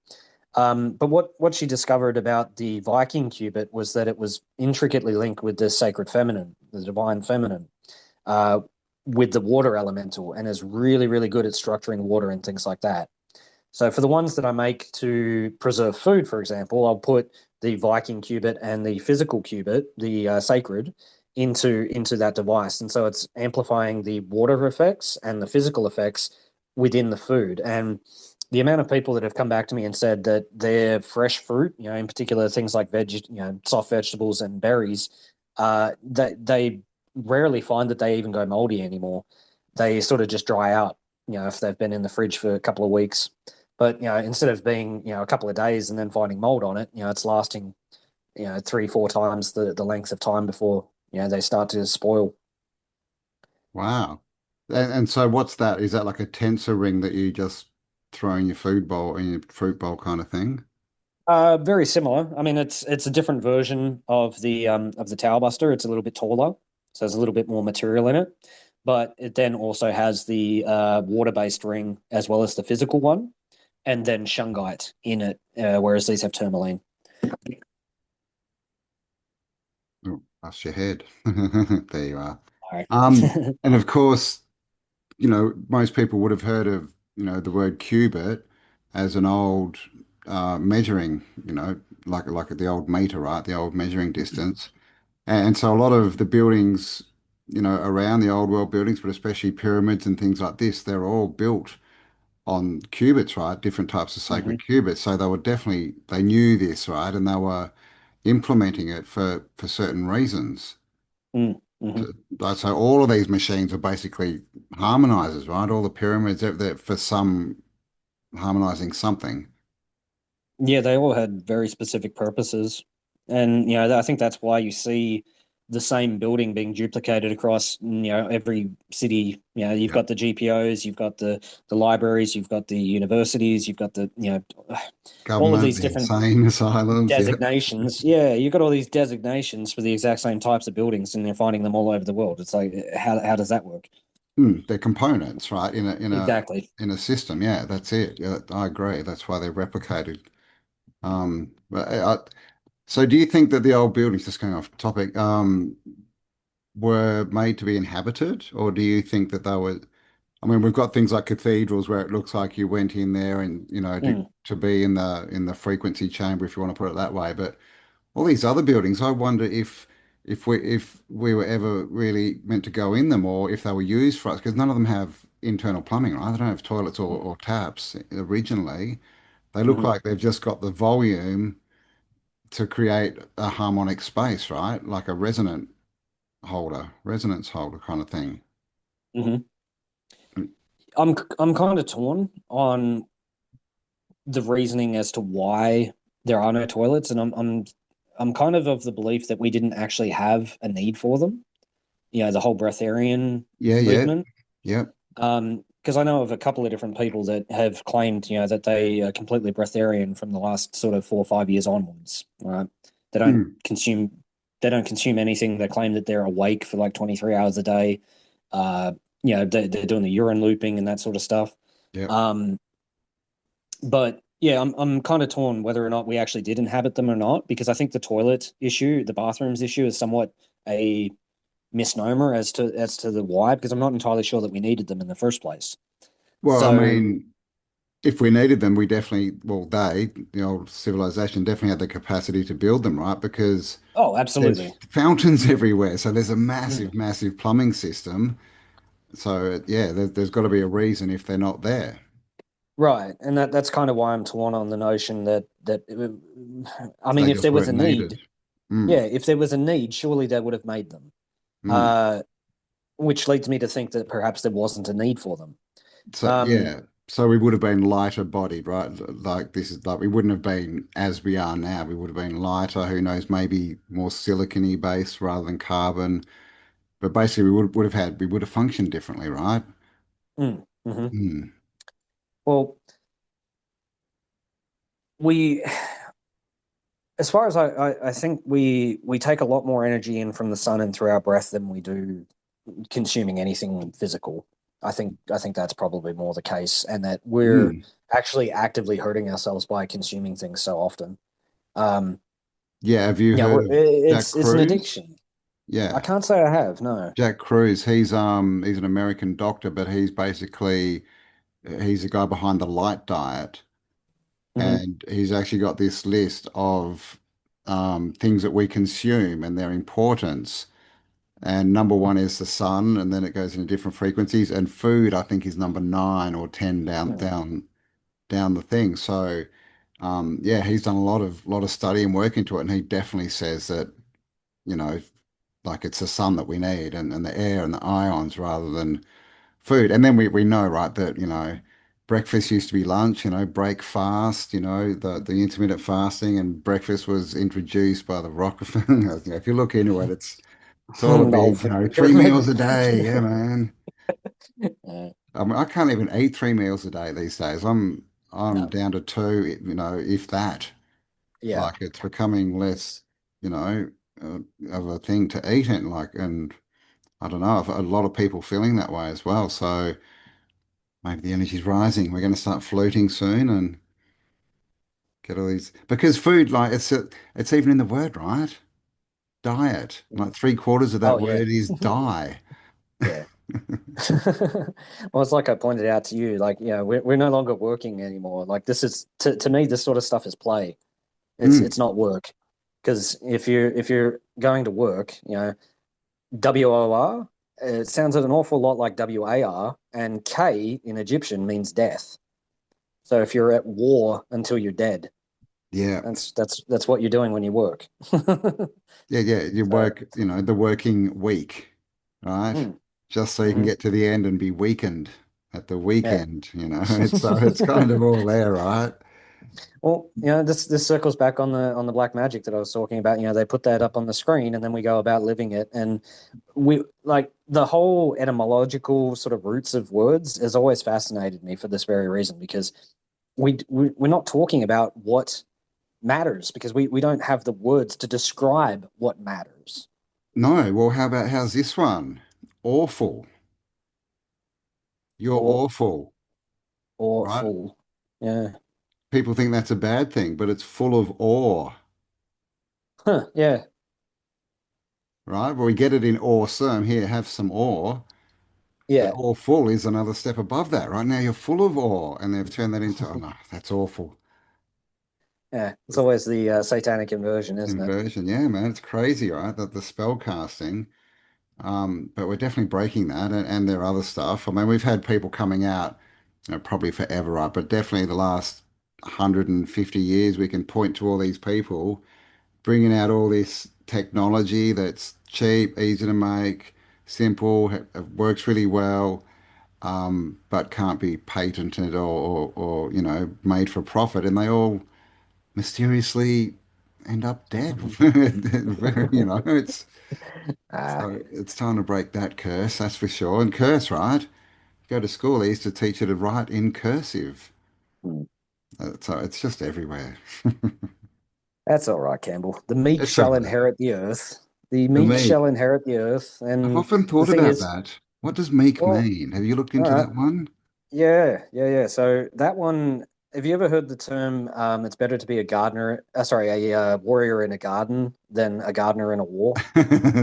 But what she discovered about the Viking qubit was that it was intricately linked with the sacred feminine, the divine feminine, uh, with the water elemental, and is really, really good at structuring water and things like that. So for the ones that I make to preserve food, for example, I'll put the Viking qubit and the physical qubit, the sacred, into that device, and so it's amplifying the water effects and the physical effects within the food. And the amount of people that have come back to me and said that their fresh fruit, in particular things like soft vegetables and berries, that they rarely find that they even go moldy anymore. They sort of just dry out, if they've been in the fridge for a couple of weeks. But instead of being a couple of days and then finding mold on it, it's lasting 3-4 times the length of time before they start to spoil. Wow. And so what's that? Is that like a tensor ring that you just throw in your food bowl, in your fruit bowl kind of thing? Very similar. I mean, it's a different version of the Tower Buster. It's a little bit taller, so there's a little bit more material in it. But it then also has the water-based ring as well as the physical one, and then shungite in it, whereas these have tourmaline. Oh, that's your head. There you are. All right. And of course, most people would have heard of, the word qubit as an old measuring, like the old meter, right? The old measuring distance. And so a lot of the buildings, around the old world buildings, but especially pyramids and things like this, they're all built on qubits, right? Different types of sacred Hmm. qubits. So they knew this, right? And they were implementing it for certain reasons. Mm-hmm. So all of these machines are basically harmonizers, right? All the pyramids, they're for some harmonizing something. Yeah, they all had very specific purposes. And, I think that's why you see the same building being duplicated across, every city. You've Yeah. got the GPOs, you've got the libraries, you've got the universities, you've got all of Government, these the different insane asylums, yeah. designations. Yeah, you've got all these designations for the exact same types of buildings, and they're finding them all over the world. It's like, how does that work? They're components, right? Exactly. In a system. Yeah, that's it. Yeah, I agree. That's why they're replicated. So do you think that the old buildings, just going off topic, were made to be inhabited, or do you think that they were? I mean, we've got things like cathedrals where it looks like you went in there and, Mm, to be in the frequency chamber, if you want to put it that way. But all these other buildings, I wonder if we were ever really meant to go in them, or if they were used for us, because none of them have internal plumbing, right? They don't have toilets mm, or taps originally. They look mhm. like they've just got the volume to create a harmonic space, right? Like a resonance holder kind of thing. Mhm. I'm kind of torn on the reasoning as to why there are no toilets, and I'm kind of the belief that we didn't actually have a need for them. The whole breatharian Yeah, yeah, movement. yep. Because I know of a couple of different people that have claimed, that they are completely breatharian from the last sort of 4 or 5 years onwards. Right? They don't Mm, consume they don't consume anything. They claim that they're awake for like 23 hours a day. Uh, they're doing the urine looping and that sort of stuff. yep. Um, but yeah, I'm kind of torn whether or not we actually did inhabit them or not, because I think the toilet issue, the bathrooms issue, is somewhat a misnomer as to the why, because I'm not entirely sure that we needed them in the first place. Well, I So, mean, if we needed them, we definitely, well, the old civilization definitely had the capacity to build them, right? Because oh, there's absolutely. fountains everywhere. So there's a Mm. massive, massive plumbing system. So yeah, there's got to be a reason if they're not there. Right, and that's kind of why I'm torn on the notion that I mean, They if just there was weren't a needed. need, yeah, Mm. if there was a need, surely they would have made them. Mm. Uh, which leads me to think that perhaps there wasn't a need for them. So Um, yeah, so we would have been lighter bodied, right? Like this is like we wouldn't have been as we are now. We would have been lighter. Who knows? Maybe more silicon-y based rather than carbon. But basically, we would have functioned differently, right? mhm. Mm. Well, we, as far as I think we take a lot more energy in from the sun and through our breath than we do consuming anything physical. I think that's probably more the case, and that we're Mm. actually actively hurting ourselves by consuming things so often. Um, Yeah, have you yeah, heard of Jack it's an Cruz? addiction. I Yeah, can't say I have. No. Jack Cruz. He's an American doctor, but he's the guy behind the light diet, Hmm. and he's actually got this list of things that we consume and their importance. And number one is the sun, and then it goes into different frequencies. And food, I think, is number nine or ten down the thing. So, yeah, he's done a lot of study and work into it, and he definitely says that you know, like it's the sun that we need and the air and the ions rather than food. And then we know, right, that, breakfast used to be lunch, break fast, the intermittent fasting and breakfast was introduced by the Rockefeller. If you look into it, it's all a The whole big, food 3 meals pyramid. a day. Yeah, man. Uh, I mean, I can't even eat 3 meals a day these days. I'm no. down to two, if that. Yeah. Like it's becoming less, you know, uh, of a thing to eat it. And I don't know, a lot of people feeling that way as well. So maybe the energy's rising. We're going to start floating soon and get all these because food, like it's even in the word, right? Diet. Like three-quarters of that Oh yeah. word is die. Yeah. Well, it's like I pointed out to you, like, we're no longer working anymore. Like this is to me, this sort of stuff is play. It's Mm, not work. Because if you're going to work, WOR, it sounds an awful lot like WAR, and K in Egyptian means death. So if you're at war until you're dead, yeah. that's what you're doing when you work. Yeah, yeah. You So, work, the working week, right? mm, Just so you can hmm get to the end and be weakened at the yeah. weekend. It's kind of all there, right? Well, this circles back on the black magic that I was talking about. They put that up on the screen and then we go about living it. And we like the whole etymological sort of roots of words has always fascinated me for this very reason, because we're not talking about what matters, because we don't have the words to describe what matters. No, well, how's this one? Awful. You're Or awful, right? full. Yeah. People think that's a bad thing, but it's full of awe, Huh, yeah. right? Well, we get it in awesome. Here, have some awe. But Yeah. awful is another step above that, right? Now you're full of awe, and they've turned that into, oh no, that's awful. Yeah. It's always the satanic inversion, isn't it? Inversion. Yeah, man, it's crazy, right? That the spell casting. But we're definitely breaking that, and there are other stuff. I mean, we've had people coming out, probably forever, right? But definitely the last 150 years, we can point to all these people bringing out all this technology that's cheap, easy to make, simple, works really well, but can't be patented or made for profit, and they all mysteriously end up dead. It's Ah. so it's time to break that curse, that's for sure. And curse, right? Go to school, they used to teach you to write in cursive. Hmm. So it's just everywhere. That's all right, Campbell. The meek It's all shall right. inherit the earth. The The meek meek. shall inherit the earth. I've And often the thought thing about is, that. What does meek well, mean? Have you looked all into right. that one? Yeah. So that one, have you ever heard the term, it's better to be a gardener, sorry, a warrior in a garden than a gardener in a war?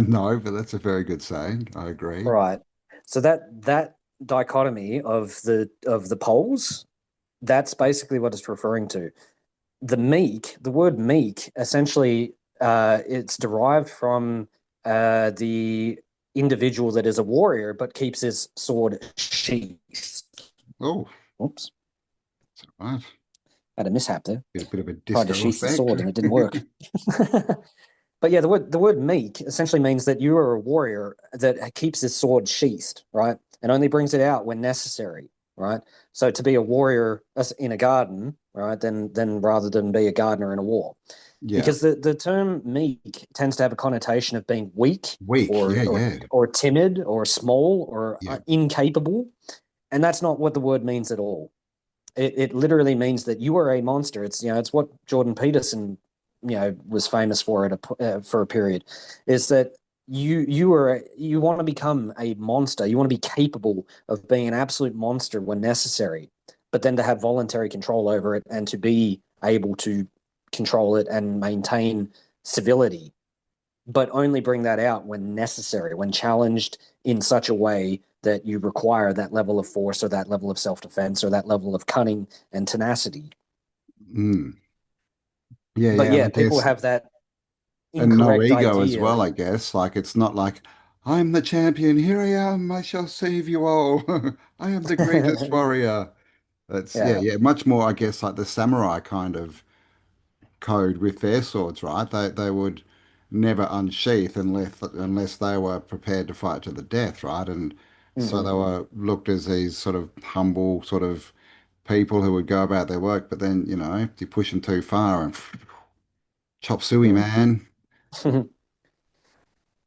No, but that's a very good saying. I agree. Right. So that dichotomy of the poles, that's basically what it's referring to. The word meek, essentially, it's derived from the individual that is a warrior but keeps his sword sheathed. Oh, Oops, that's all right. had a mishap there. Get a bit of a Tried to disco sheath the effect. sword and it didn't work. But yeah, the word meek essentially means that you are a warrior that keeps his sword sheathed, right? And only brings it out when necessary, right? So to be a warrior in a garden, right, then rather than be a gardener in a war. Yeah. Because the term meek tends to have a connotation of being weak Weak. or Yeah, or yeah. or timid or small or Yeah. incapable, and that's not what the word means at all. It literally means that you are a monster. It's what Jordan Peterson was famous for for a period, is that you want to become a monster. You want to be capable of being an absolute monster when necessary, but then to have voluntary control over it and to be able to control it and maintain civility, but only bring that out when necessary, when challenged in such a way that you require that level of force or that level of self defense or that level of cunning and tenacity. Mm. Yeah, But yeah. And I yeah, people guess, have that and no incorrect ego as idea. well, I guess. Like, it's not like, I'm the champion. Here I am. I shall save you all. I am the greatest warrior. That's, yeah, Yeah. yeah. Much more, I guess, like the samurai kind of code with their swords, right? They would never unsheath unless they were prepared to fight to the death, right? And so they Mm-mm-mm. were looked as these sort of humble sort of people who would go about their work, but then, you push them too far and chop suey, Mm. man.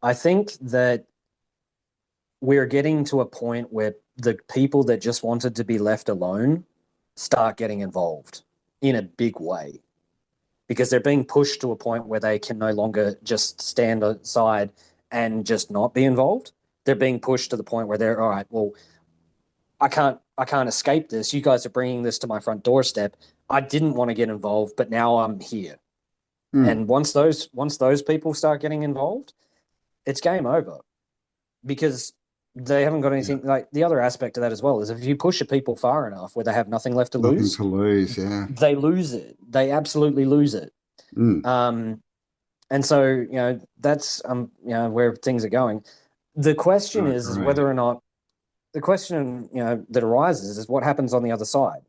I think that we're getting to a point where the people that just wanted to be left alone start getting involved in a big way, because they're being pushed to a point where they can no longer just stand aside and just not be involved. They're being pushed to the point where they're all right. Well, I can't escape this. You guys are bringing this to my front doorstep. I didn't want to get involved, but now I'm here. Hmm. And once those people start getting involved, it's game over, because They haven't got Yeah, anything. Like the other aspect of that as well is if you push a people far enough where they have nothing left to nothing lose, to lose. Yeah. they lose it. They absolutely lose it. Mm, Um, and so that's where things are going. The question I is agree. whether or not the question that arises is what happens on the other side.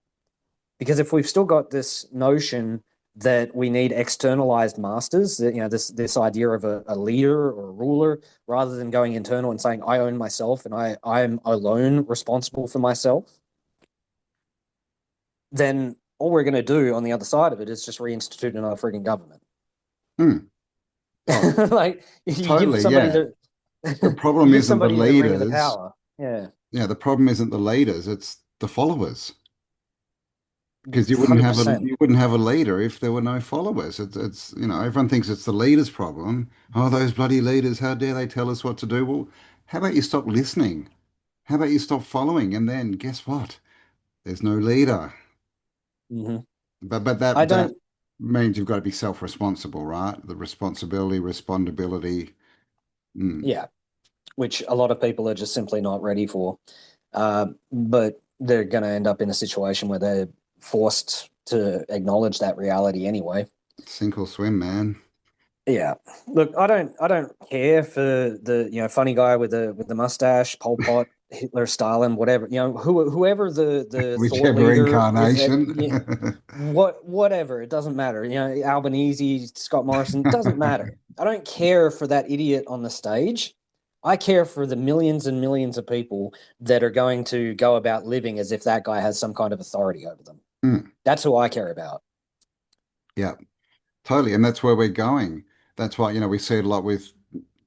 Because if we've still got this notion that we need externalized masters, that this idea of a leader or a ruler, rather than going internal and saying I own myself and I am alone responsible for myself, then all we're going to do on the other side of it is just reinstitute another freaking government. Mm. Oh, Like you give totally. somebody Yeah. the The you problem give isn't the somebody the ring of the leaders. power. Yeah, Yeah, the problem isn't the leaders, it's the followers. Because 100%. you wouldn't have a leader if there were no followers. It's everyone thinks it's the leader's problem. Oh, those bloody leaders, how dare they tell us what to do? Well, how about you stop listening? How about you stop following? And then guess what? There's no leader. Hmm. But I that don't. means you've got to be self-responsible, right? The responsibility, respondability. Mm, Yeah, which a lot of people are just simply not ready for. But they're going to end up in a situation where they're forced to acknowledge that reality anyway. sink or swim, man. Yeah. Look, I don't care for the funny guy with the mustache, Pol Pot, Hitler, Stalin, whatever. Whoever the thought Whichever leader is at incarnation. whatever, it doesn't matter. Albanese, Scott Morrison, doesn't matter. I don't care for that idiot on the stage. I care for the millions and millions of people that are going to go about living as if that guy has some kind of authority over them. Mm, That's who I care about. yeah. Totally, and that's where we're going. That's why, we see it a lot with,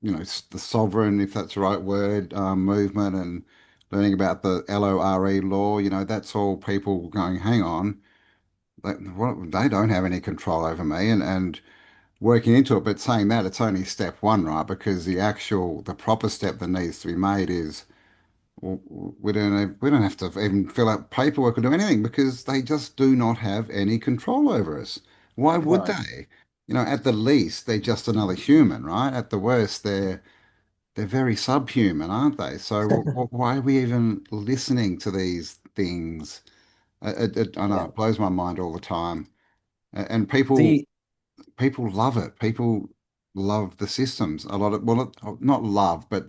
the sovereign, if that's the right word, movement and learning about the LORE law. That's all people going, hang on, they don't have any control over me and working into it. But saying that, it's only step one, right? Because the proper step that needs to be made is well, we don't have to even fill out paperwork or do anything because they just do not have any control over us. Why would Right. they? At the least, they're just another human, right? At the worst, they're very subhuman, aren't they? So why are we even listening to these things? I know Yeah. it blows my mind all the time, and people The people love it. People love the systems. A lot of well, not love, but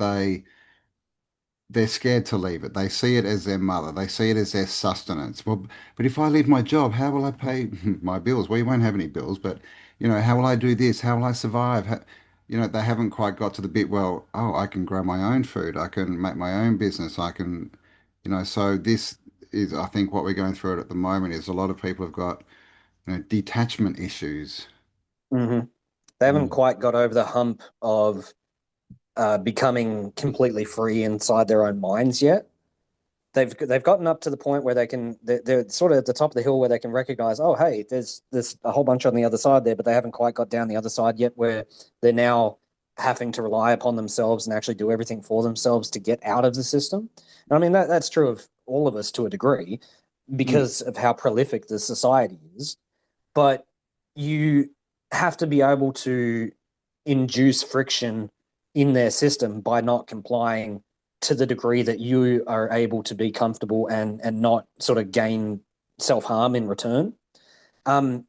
they're scared to leave it. They see it as their mother. They see it as their sustenance. Well, but if I leave my job, how will I pay my bills? Well, you won't have any bills, but how will I do this? How will I survive? They haven't quite got to the bit, well, oh, I can grow my own food. I can make my own business. I can, so this is, I think what we're going through at the moment is a lot of people have got, detachment issues. Mhm. They haven't Mm. quite got over the hump of becoming completely free inside their own minds yet. They've gotten up to the point where they're sort of at the top of the hill where they can recognize, oh hey, there's a whole bunch on the other side there, but they haven't quite got down the other side yet where they're now having to rely upon themselves and actually do everything for themselves to get out of the system. And I mean that's true of all of us to a degree Mm. because of how prolific the society is. But you have to be able to induce friction in their system by not complying to the degree that you are able to be comfortable and not sort of gain self harm in return. Um,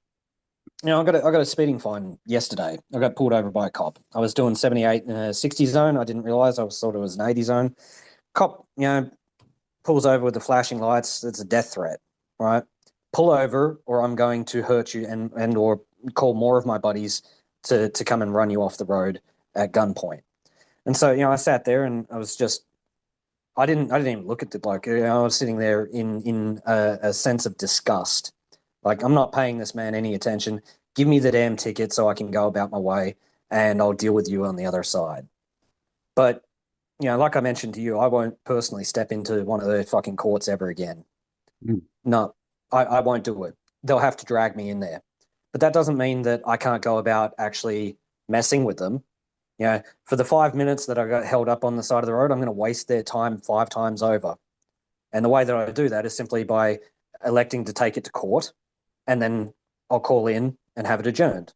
I got a speeding fine yesterday. I got pulled over by a cop. I was doing 78 in a 60 zone. I didn't realize thought it was an 80 zone. Cop, pulls over with the flashing lights. It's a death threat, right? Pull over, or I'm going to hurt you and or call more of my buddies to come and run you off the road at gunpoint. And so, I sat there and I was just I didn't even look at the bloke. I was sitting there in a sense of disgust. Like I'm not paying this man any attention. Give me the damn ticket so I can go about my way, and I'll deal with you on the other side. But like I mentioned to you, I won't personally step into one of the fucking courts ever again. Mm. No, I won't do it. They'll have to drag me in there. But that doesn't mean that I can't go about actually messing with them. For the 5 minutes that I got held up on the side of the road, I'm going to waste their time 5 times over. And the way that I do that is simply by electing to take it to court, and then I'll call in and have it adjourned.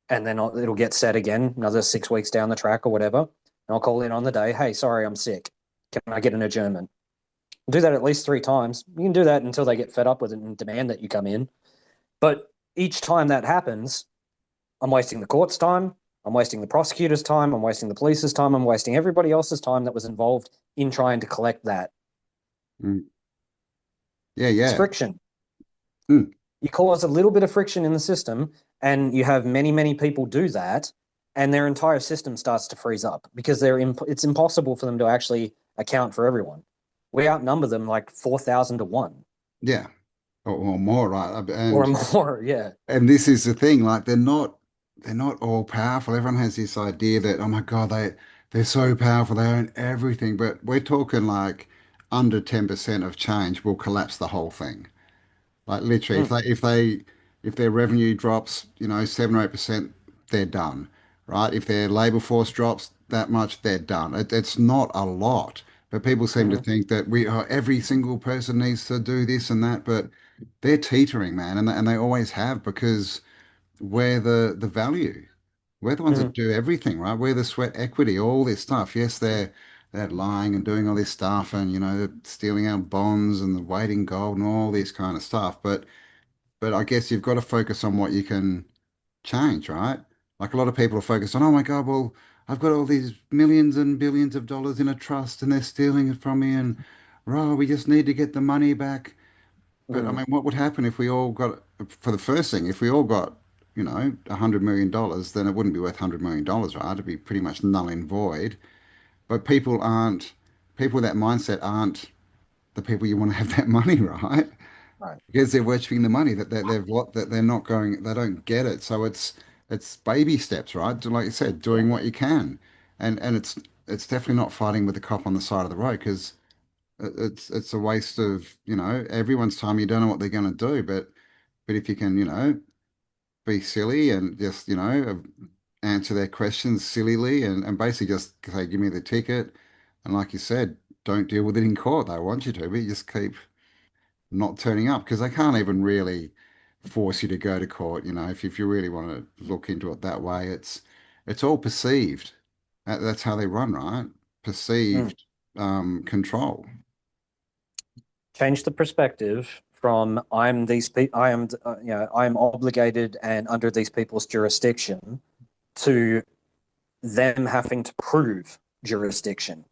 And then it'll get set again another 6 weeks down the track or whatever. And I'll call in on the day, hey, sorry, I'm sick. Can I get an adjournment? Do that at least 3 times. You can do that until they get fed up with it and demand that you come in. But each time that happens, I'm wasting the court's time. I'm wasting the prosecutor's time. I'm wasting the police's time. I'm wasting everybody else's time that was involved in trying to collect that. Mm. Yeah, It's yeah. friction. Mm. You cause a little bit of friction in the system, and you have many, many people do that, and their entire system starts to freeze up because it's impossible for them to actually account for everyone. We outnumber them like 4,000 to 1 Yeah. Or more, right? or more. Yeah. And this is the thing, like they're not all powerful. Everyone has this idea that, oh my God, they're so powerful, they own everything. But we're talking like under 10% of change will collapse the whole thing. Like literally, Mm, if their revenue drops, 7 or 8%, they're done. Right? If their labor force drops that much, they're done. It's not a lot. But people seem to mm, think that every single person needs to do this and that, but they're teetering, man, and they always have because we're the value. We're the ones that mm, do everything, right? We're the sweat equity, all this stuff. Yes, they're lying and doing all this stuff and stealing our bonds and the weight in gold and all this kind of stuff. But I guess you've got to focus on what you can change, right? Like a lot of people are focused on, oh my God, well, I've got all these millions and billions of dollars in a trust and they're stealing it from me and we just need to get the money back. But I mm. mean, what would happen if we all got, for the first thing, if we all got, $100 million, then it wouldn't be worth $100 million, right? It'd be pretty much null and void. But people with that mindset aren't the people you want to have that money, right? Right. Because they're worshipping the money that they're not going, they don't get it. So it's baby steps, right? Like you said, Yeah. doing what you can, and it's definitely not fighting with the cop on the side of the road because it's a waste of everyone's time. You don't know what they're going to do, but if you can be silly and just answer their questions sillily and basically just say give me the ticket, and like you said, don't deal with it in court. They want you to, but you just keep not turning up because they can't even really force you to go to court. If you really want to look into it that way, it's all perceived. That's how they run, right? Mm. Perceived control. Change the perspective from I'm these people, I am, I'm obligated and under these people's jurisdiction to them having to prove jurisdiction,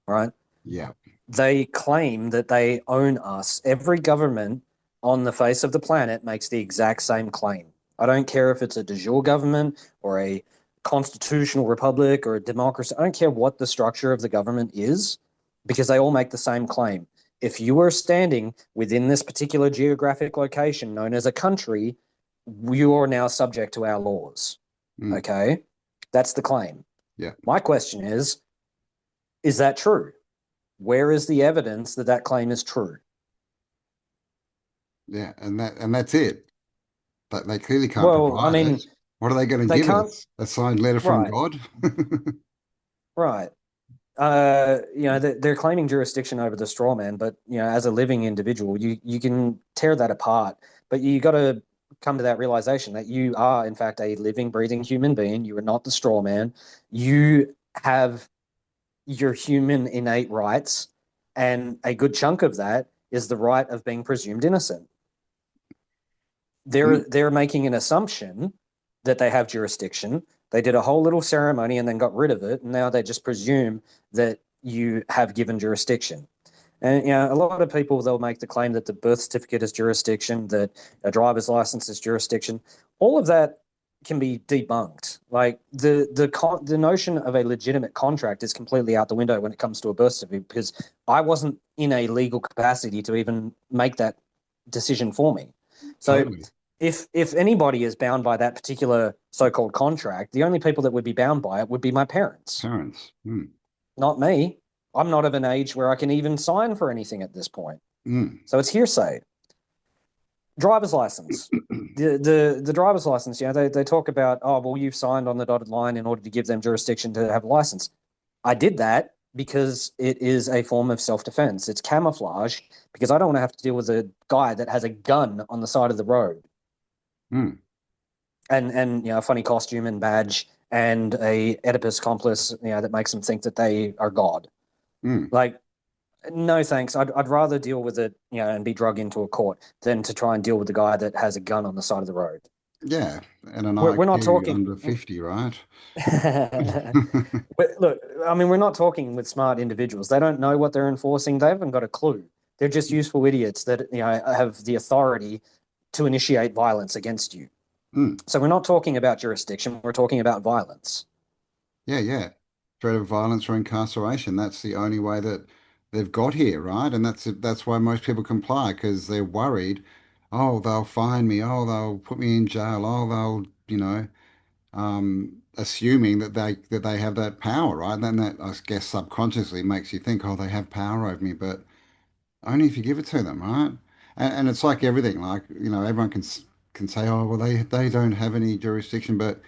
right? Yeah. They claim that they own us. Every government on the face of the planet makes the exact same claim. I don't care if it's a de jure government or a constitutional republic or a democracy. I don't care what the structure of the government is because they all make the same claim. If you are standing within this particular geographic location known as a country, you are now subject to our laws. Mm. Okay? That's the claim. Yeah. My question is that true? Where is the evidence that that claim is true? Yeah. And that's it. But they clearly can't Well, I provide it. mean, What are they going to they give can't. us? A signed letter from Right, God? right. They're claiming jurisdiction over the straw man, but as a living individual, you can tear that apart. But you got to come to that realization that you are, in fact, a living, breathing human being. You are not the straw man. You have your human innate rights, and a good chunk of that is the right of being presumed innocent. they're Mm. they're making an assumption that they have jurisdiction. They did a whole little ceremony and then got rid of it, and now they just presume that you have given jurisdiction. And a lot of people they'll make the claim that the birth certificate is jurisdiction, that a driver's license is jurisdiction. All of that can be debunked. Like the notion of a legitimate contract is completely out the window when it comes to a birth certificate because I wasn't in a legal capacity to even make that decision for me. So Totally. if anybody is bound by that particular so-called contract, the only people that would be bound by it would be my parents, Parents. Mm. not me. I'm not of an age where I can even sign for anything at this point. Mm. So it's hearsay. Driver's license. The driver's license, they talk about, oh, well, you've signed on the dotted line in order to give them jurisdiction to have a license. I did that because it is a form of self-defense. It's camouflage because I don't want to have to deal with a guy that has a gun on the side of the road Mm. and a funny costume and badge and a Oedipus complex, that makes them think that they are God. Mm. Like, no thanks. I'd rather deal with it, and be dragged into a court than to try and deal with the guy that has a gun on the side of the road. Yeah, and an We're not IQ talking. under 50, right? Look, I mean, we're not talking with smart individuals. They don't know what they're enforcing. They haven't got a clue. They're just useful idiots that have the authority to initiate violence against you. Mm. So we're not talking about jurisdiction. We're talking about violence. Yeah, yeah. Threat of violence or incarceration. That's the only way that they've got here, right? And that's why most people comply because they're worried, oh, they'll fine me, oh, they'll put me in jail, oh, assuming that they have that power, right? Then that I guess subconsciously makes you think, oh, they have power over me, but only if you give it to them, right? And it's like everything, like everyone can say, oh, well, they don't have any jurisdiction, but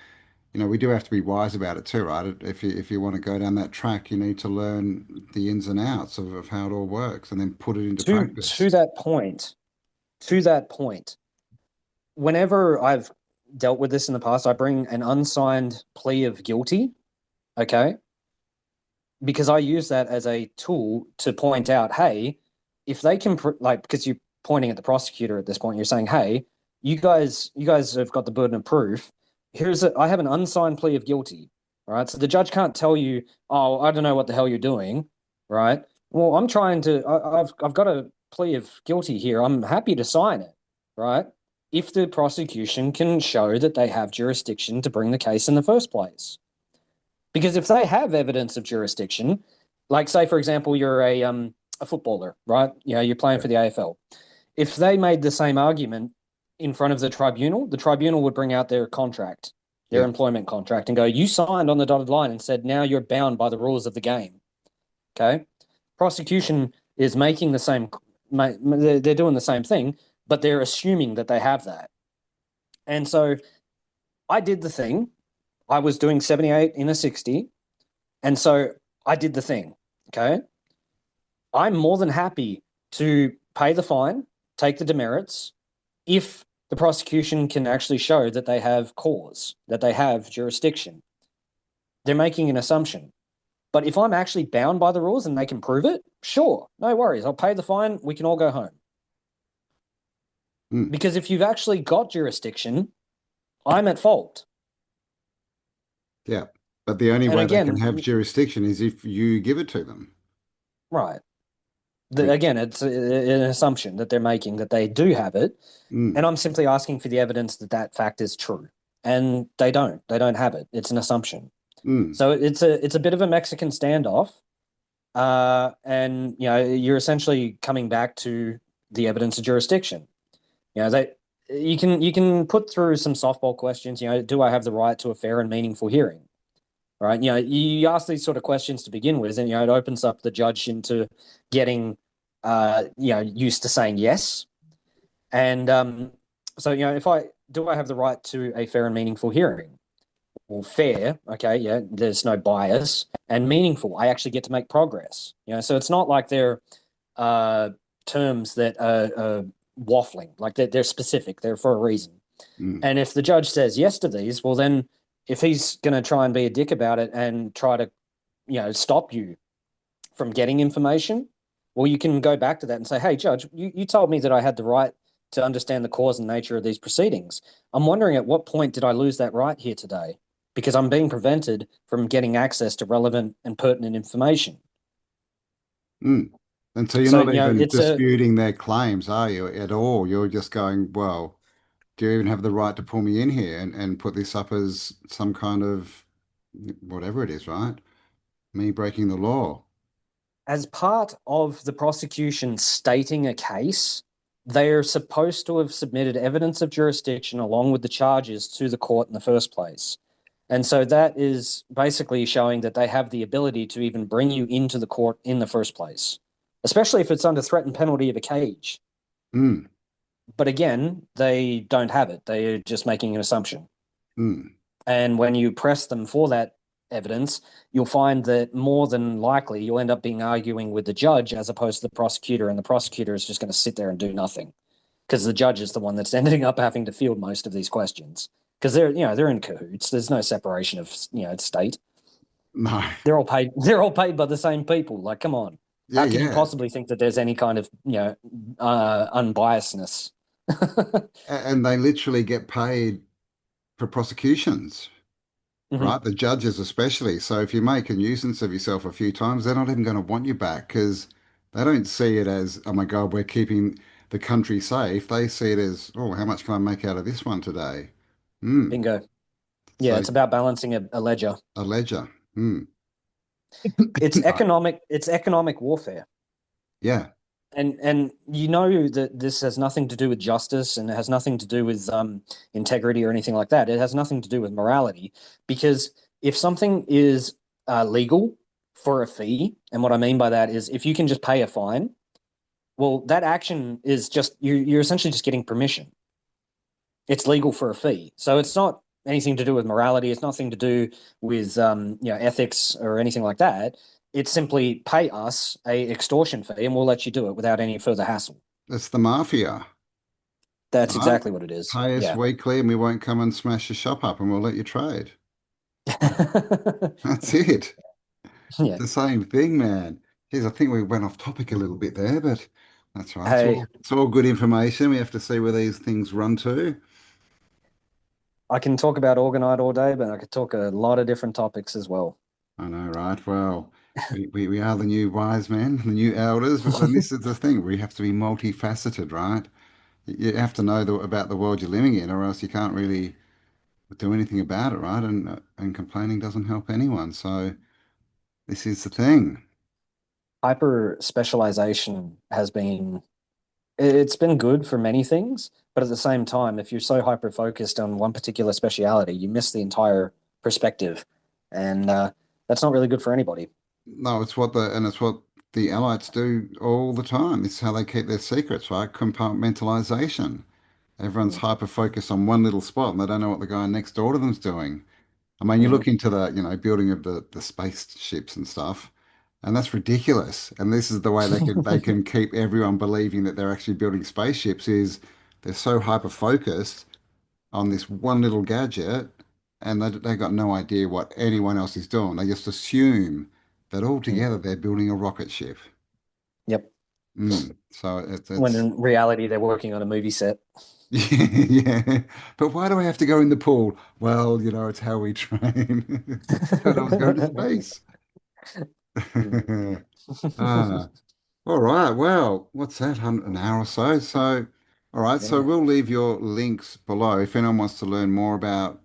we do have to be wise about it too, right? If you want to go down that track, you need to learn the ins and outs of how it all works and then put it into To practice. that point, to that point, whenever I've dealt with this in the past, I bring an unsigned plea of guilty. Okay, because I use that as a tool to point out, hey, if they can, like, because you're pointing at the prosecutor at this point, you're saying, hey, you guys have got the burden of proof. I have an unsigned plea of guilty, right? So the judge can't tell you, oh, I don't know what the hell you're doing, right? Well, I've got a plea of guilty here. I'm happy to sign it, right? If the prosecution can show that they have jurisdiction to bring the case in the first place. Because if they have evidence of jurisdiction, like say for example you're a footballer, right? You're playing Yeah. for the AFL. If they made the same argument in front of the tribunal would bring out their contract, their Yeah. employment contract, and go, "You signed on the dotted line and said now you're bound by the rules of the game." Okay, prosecution is making the same. They're doing the same thing, but they're assuming that they have that. And so I did the thing. I was doing 78 in a 60. And so I did the thing. Okay. I'm more than happy to pay the fine, take the demerits, if the prosecution can actually show that they have cause, that they have jurisdiction. They're making an assumption. But if I'm actually bound by the rules and they can prove it, sure, no worries. I'll pay the fine. We can all go home. Mm. Because if you've actually got jurisdiction, I'm at fault. Yeah. But the only And way they can again, have jurisdiction is if you give it to them, right. which, Again, it's an assumption that they're making that they do have it. And mm, I'm simply asking for the evidence that that fact is true. And they don't. They don't have it. It's an assumption. mm, So it's a bit of a Mexican standoff. And you're essentially coming back to the evidence of jurisdiction. They you can put through some softball questions. Do I have the right to a fair and meaningful hearing? Right. You ask these sort of questions to begin with, and it opens up the judge into getting used to saying yes. And so, if I have the right to a fair and meaningful hearing? Well, fair, okay, yeah, there's no bias, and meaningful. I actually get to make progress. So it's not like they're uh, terms that are waffling. Like they're specific. They're for a reason. mm, And if the judge says yes to these, well, then if he's going to try and be a dick about it and try to, stop you from getting information, well, you can go back to that and say, hey, Judge, you told me that I had the right to understand the cause and nature of these proceedings. I'm wondering at what point did I lose that right here today? Because I'm being prevented from getting access to relevant and pertinent information. mm. And so you're So, not even it's a, disputing their claims, are you, at all? You're just going, well, do you even have the right to pull me in here and put this up as some kind of whatever it is, right? Me breaking the law. as part of the prosecution stating a case, they are supposed to have submitted evidence of jurisdiction along with the charges to the court in the first place. And so that is basically showing that they have the ability to even bring you into the court in the first place, especially if it's under threat and penalty of a cage. Mm, But again, they don't have it. They're just making an assumption. mm, And when you press them for that evidence, you'll find that more than likely you'll end up being arguing with the judge as opposed to the prosecutor, and the prosecutor is just going to sit there and do nothing because the judge is the one that's ending up having to field most of these questions because they're in cahoots. There's no separation of state. No. They're all paid. They're all paid by the same people. Like, come on, Yeah, how could you yeah. possibly think that there's any kind of unbiasedness? And they literally get paid for prosecutions, Hmm. right? The judges especially. So if you make a nuisance of yourself a few times, they're not even going to want you back because they don't see it as, oh my God, we're keeping the country safe. They see it as, oh, how much can I make out of this one today? Hmm. Bingo. Yeah, So it's about balancing a ledger. a ledger. Hmm. It's Right. economic. It's economic warfare. Yeah. And you know that this has nothing to do with justice, and it has nothing to do with integrity or anything like that. It has nothing to do with morality, because if something is legal for a fee, and what I mean by that is if you can just pay a fine, well, that action is just you're essentially just getting permission. It's legal for a fee, so it's not anything to do with morality. It's nothing to do with ethics or anything like that. It's simply pay us a extortion fee, and we'll let you do it without any further hassle. It's the mafia, That's right? exactly what it is. Pay us Yeah. weekly and we won't come and smash your shop up and we'll let you trade. That's it. Yeah. The same thing, man. Geez, I think we went off topic a little bit there, but that's right. Hey, It's all good information. We have to see where these things run to. I can talk about Orgonite all day, but I could talk a lot of different topics as well. I know, right? Well, we are the new wise men, the new elders, but then this is the thing. We have to be multifaceted, right? You have to know about the world you're living in, or else you can't really do anything about it, right? And complaining doesn't help anyone. So this is the thing. Hyper specialization has been it's been good for many things, but at the same time, if you're so hyper focused on one particular speciality, you miss the entire perspective, and that's not really good for anybody. No, it's what the elites do all the time. It's how they keep their secrets, right? Compartmentalization. Everyone's Mm. hyper focused on one little spot and they don't know what the guy next door to them's doing. I mean, you Hmm. look into the, building of the spaceships and stuff, and that's ridiculous. And this is the way they can keep everyone believing that they're actually building spaceships is they're so hyper focused on this one little gadget and they got no idea what anyone else is doing. They just assume that Mm. altogether they're building a rocket ship. Yep. So When it's in reality, they're working on a movie set. yeah, yeah. But why do I have to go in the pool? Well, it's how we train. Thought I was going to space. Mm. Ah, all right. Well, what's that? An hour or so. So, all right. So Yeah. we'll leave your links below if anyone wants to learn more about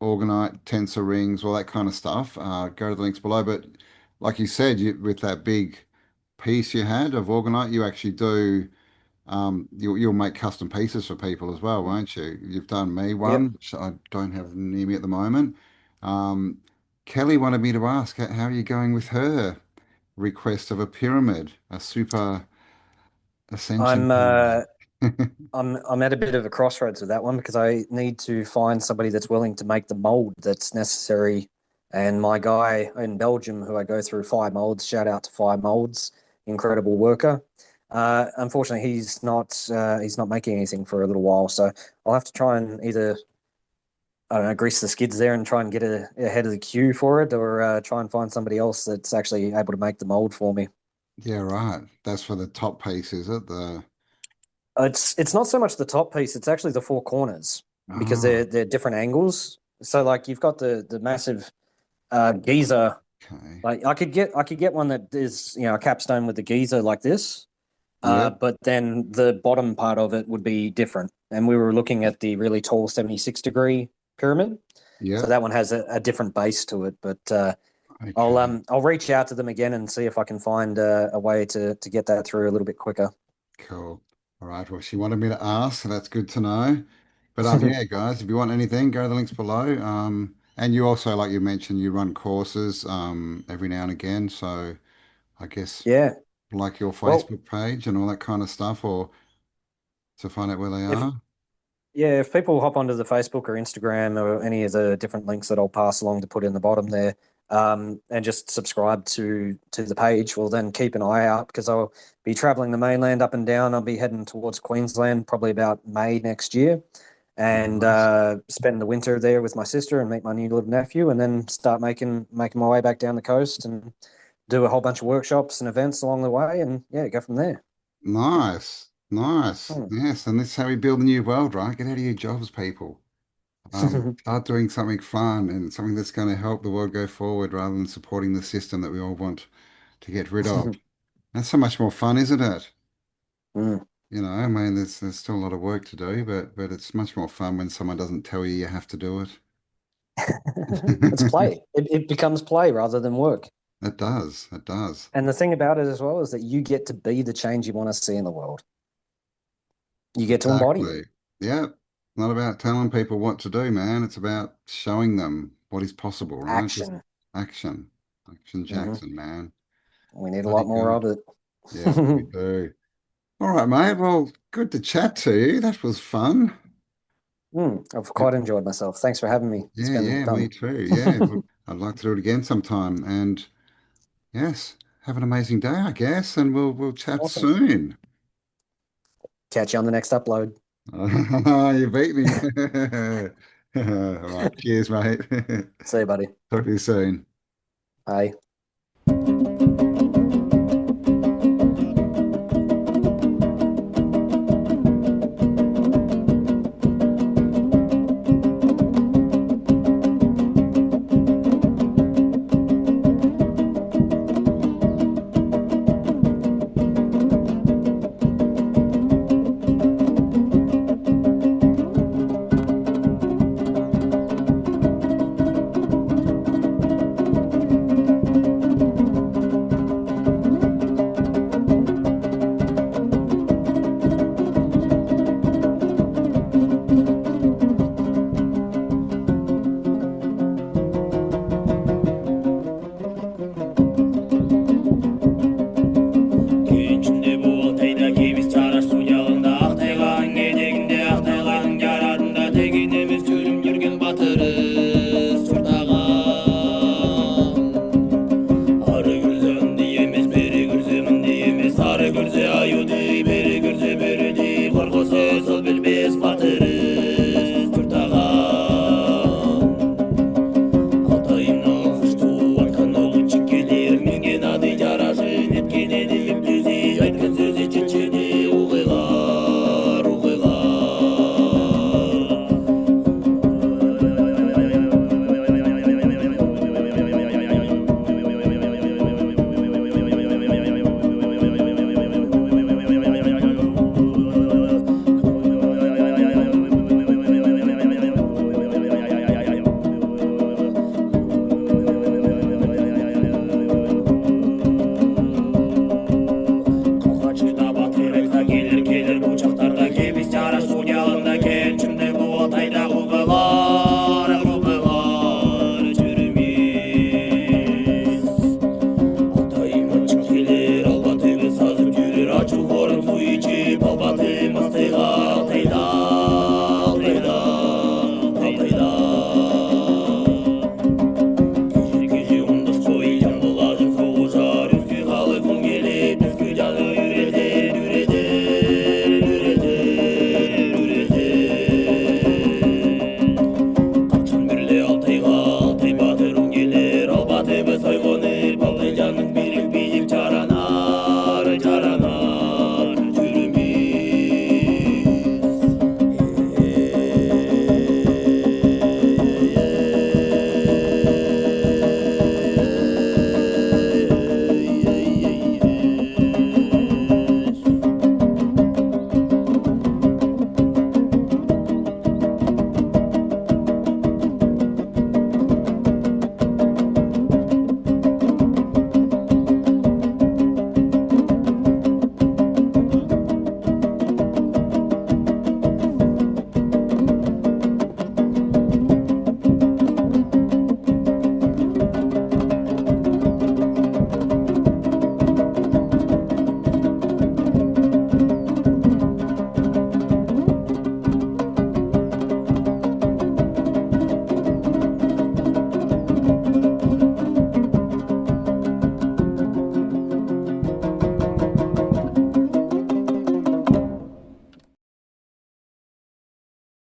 Orgonite, tensor rings, all that kind of stuff. Go to the links below. But like you said, with that big piece you had of Orgonite, you actually do. You'll make custom pieces for people as well, Mm. won't you? You've done me one, Yep. which I don't have near me at the moment. Um, Kelly wanted me to ask, how are you going with her request of a pyramid, a super ascension I'm uh, pyramid? I'm at a bit of a crossroads with that one because I need to find somebody that's willing to make the mold that's necessary. And my guy in Belgium, who I go through Fire Molds, shout out to Fire Molds, incredible worker. Unfortunately, he's not making anything for a little while, so I'll have to try and either I don't know grease the skids there and try and get ahead of the queue for it, or try and find somebody else that's actually able to make the mold for me. Yeah, right. That's for the top piece, is it? The It's not so much the top piece; it's actually the four corners because ah, they're different angles. So like you've got the massive geyser. okay. Like I could get one that is a capstone with the geyser like this, Yep, but then the bottom part of it would be different. And we were looking at the really tall 76-degree pyramid, so yep. that one has a different base to it. But Okay, I'll reach out to them again and see if I can find a way to get that through a little bit quicker. cool. All right. Well, she wanted me to ask, so that's good to know. But yeah, guys, if you want anything, go to the links below. And you also, like you mentioned, you run courses every now and again. So I guess Yeah. like your Well, Facebook page and all that kind of stuff, or to find out where they if are. yeah, if people hop onto the Facebook or Instagram or any of the different links that I'll pass along to put in the bottom there, and just subscribe to the page, well then keep an eye out because I'll be traveling the mainland up and down. I'll be heading towards Queensland probably about May next year. and Nice. spend the winter there with my sister and meet my new little nephew, and then start making my way back down the coast and do a whole bunch of workshops and events along the way, and yeah, go from there. Nice. Nice. Hmm. Yes, and this is how we build the new world, right? Get out of your jobs, people. Start doing something fun and something that's going to help the world go forward rather than supporting the system that we all want to get rid of. That's so much more fun, isn't it? Mm. I mean, there's still a lot of work to do, but it's much more fun when someone doesn't tell you you have to do it. It's play. It becomes play rather than work. It does. It does. And the thing about it as well is that you get to be the change you want to see in the world. You get to embody it. Exactly. Yeah. Not about telling people what to do, man. It's about showing them what is possible, right? Just Action. action. Action Hmm. Jackson, man. We need a Bloody lot more good. of it. Yes, we do. All right, mate. Well, good to chat to you. That was fun. I've quite enjoyed myself. Thanks for having me. It's Yeah, been yeah, me fun. too. Yeah, look, I'd like to do it again sometime. And yes, have an amazing day, I guess, and we'll chat Awesome. soon. Catch you on the next upload. You beat me. All right, cheers, mate. See you, buddy. Talk to you soon. Bye.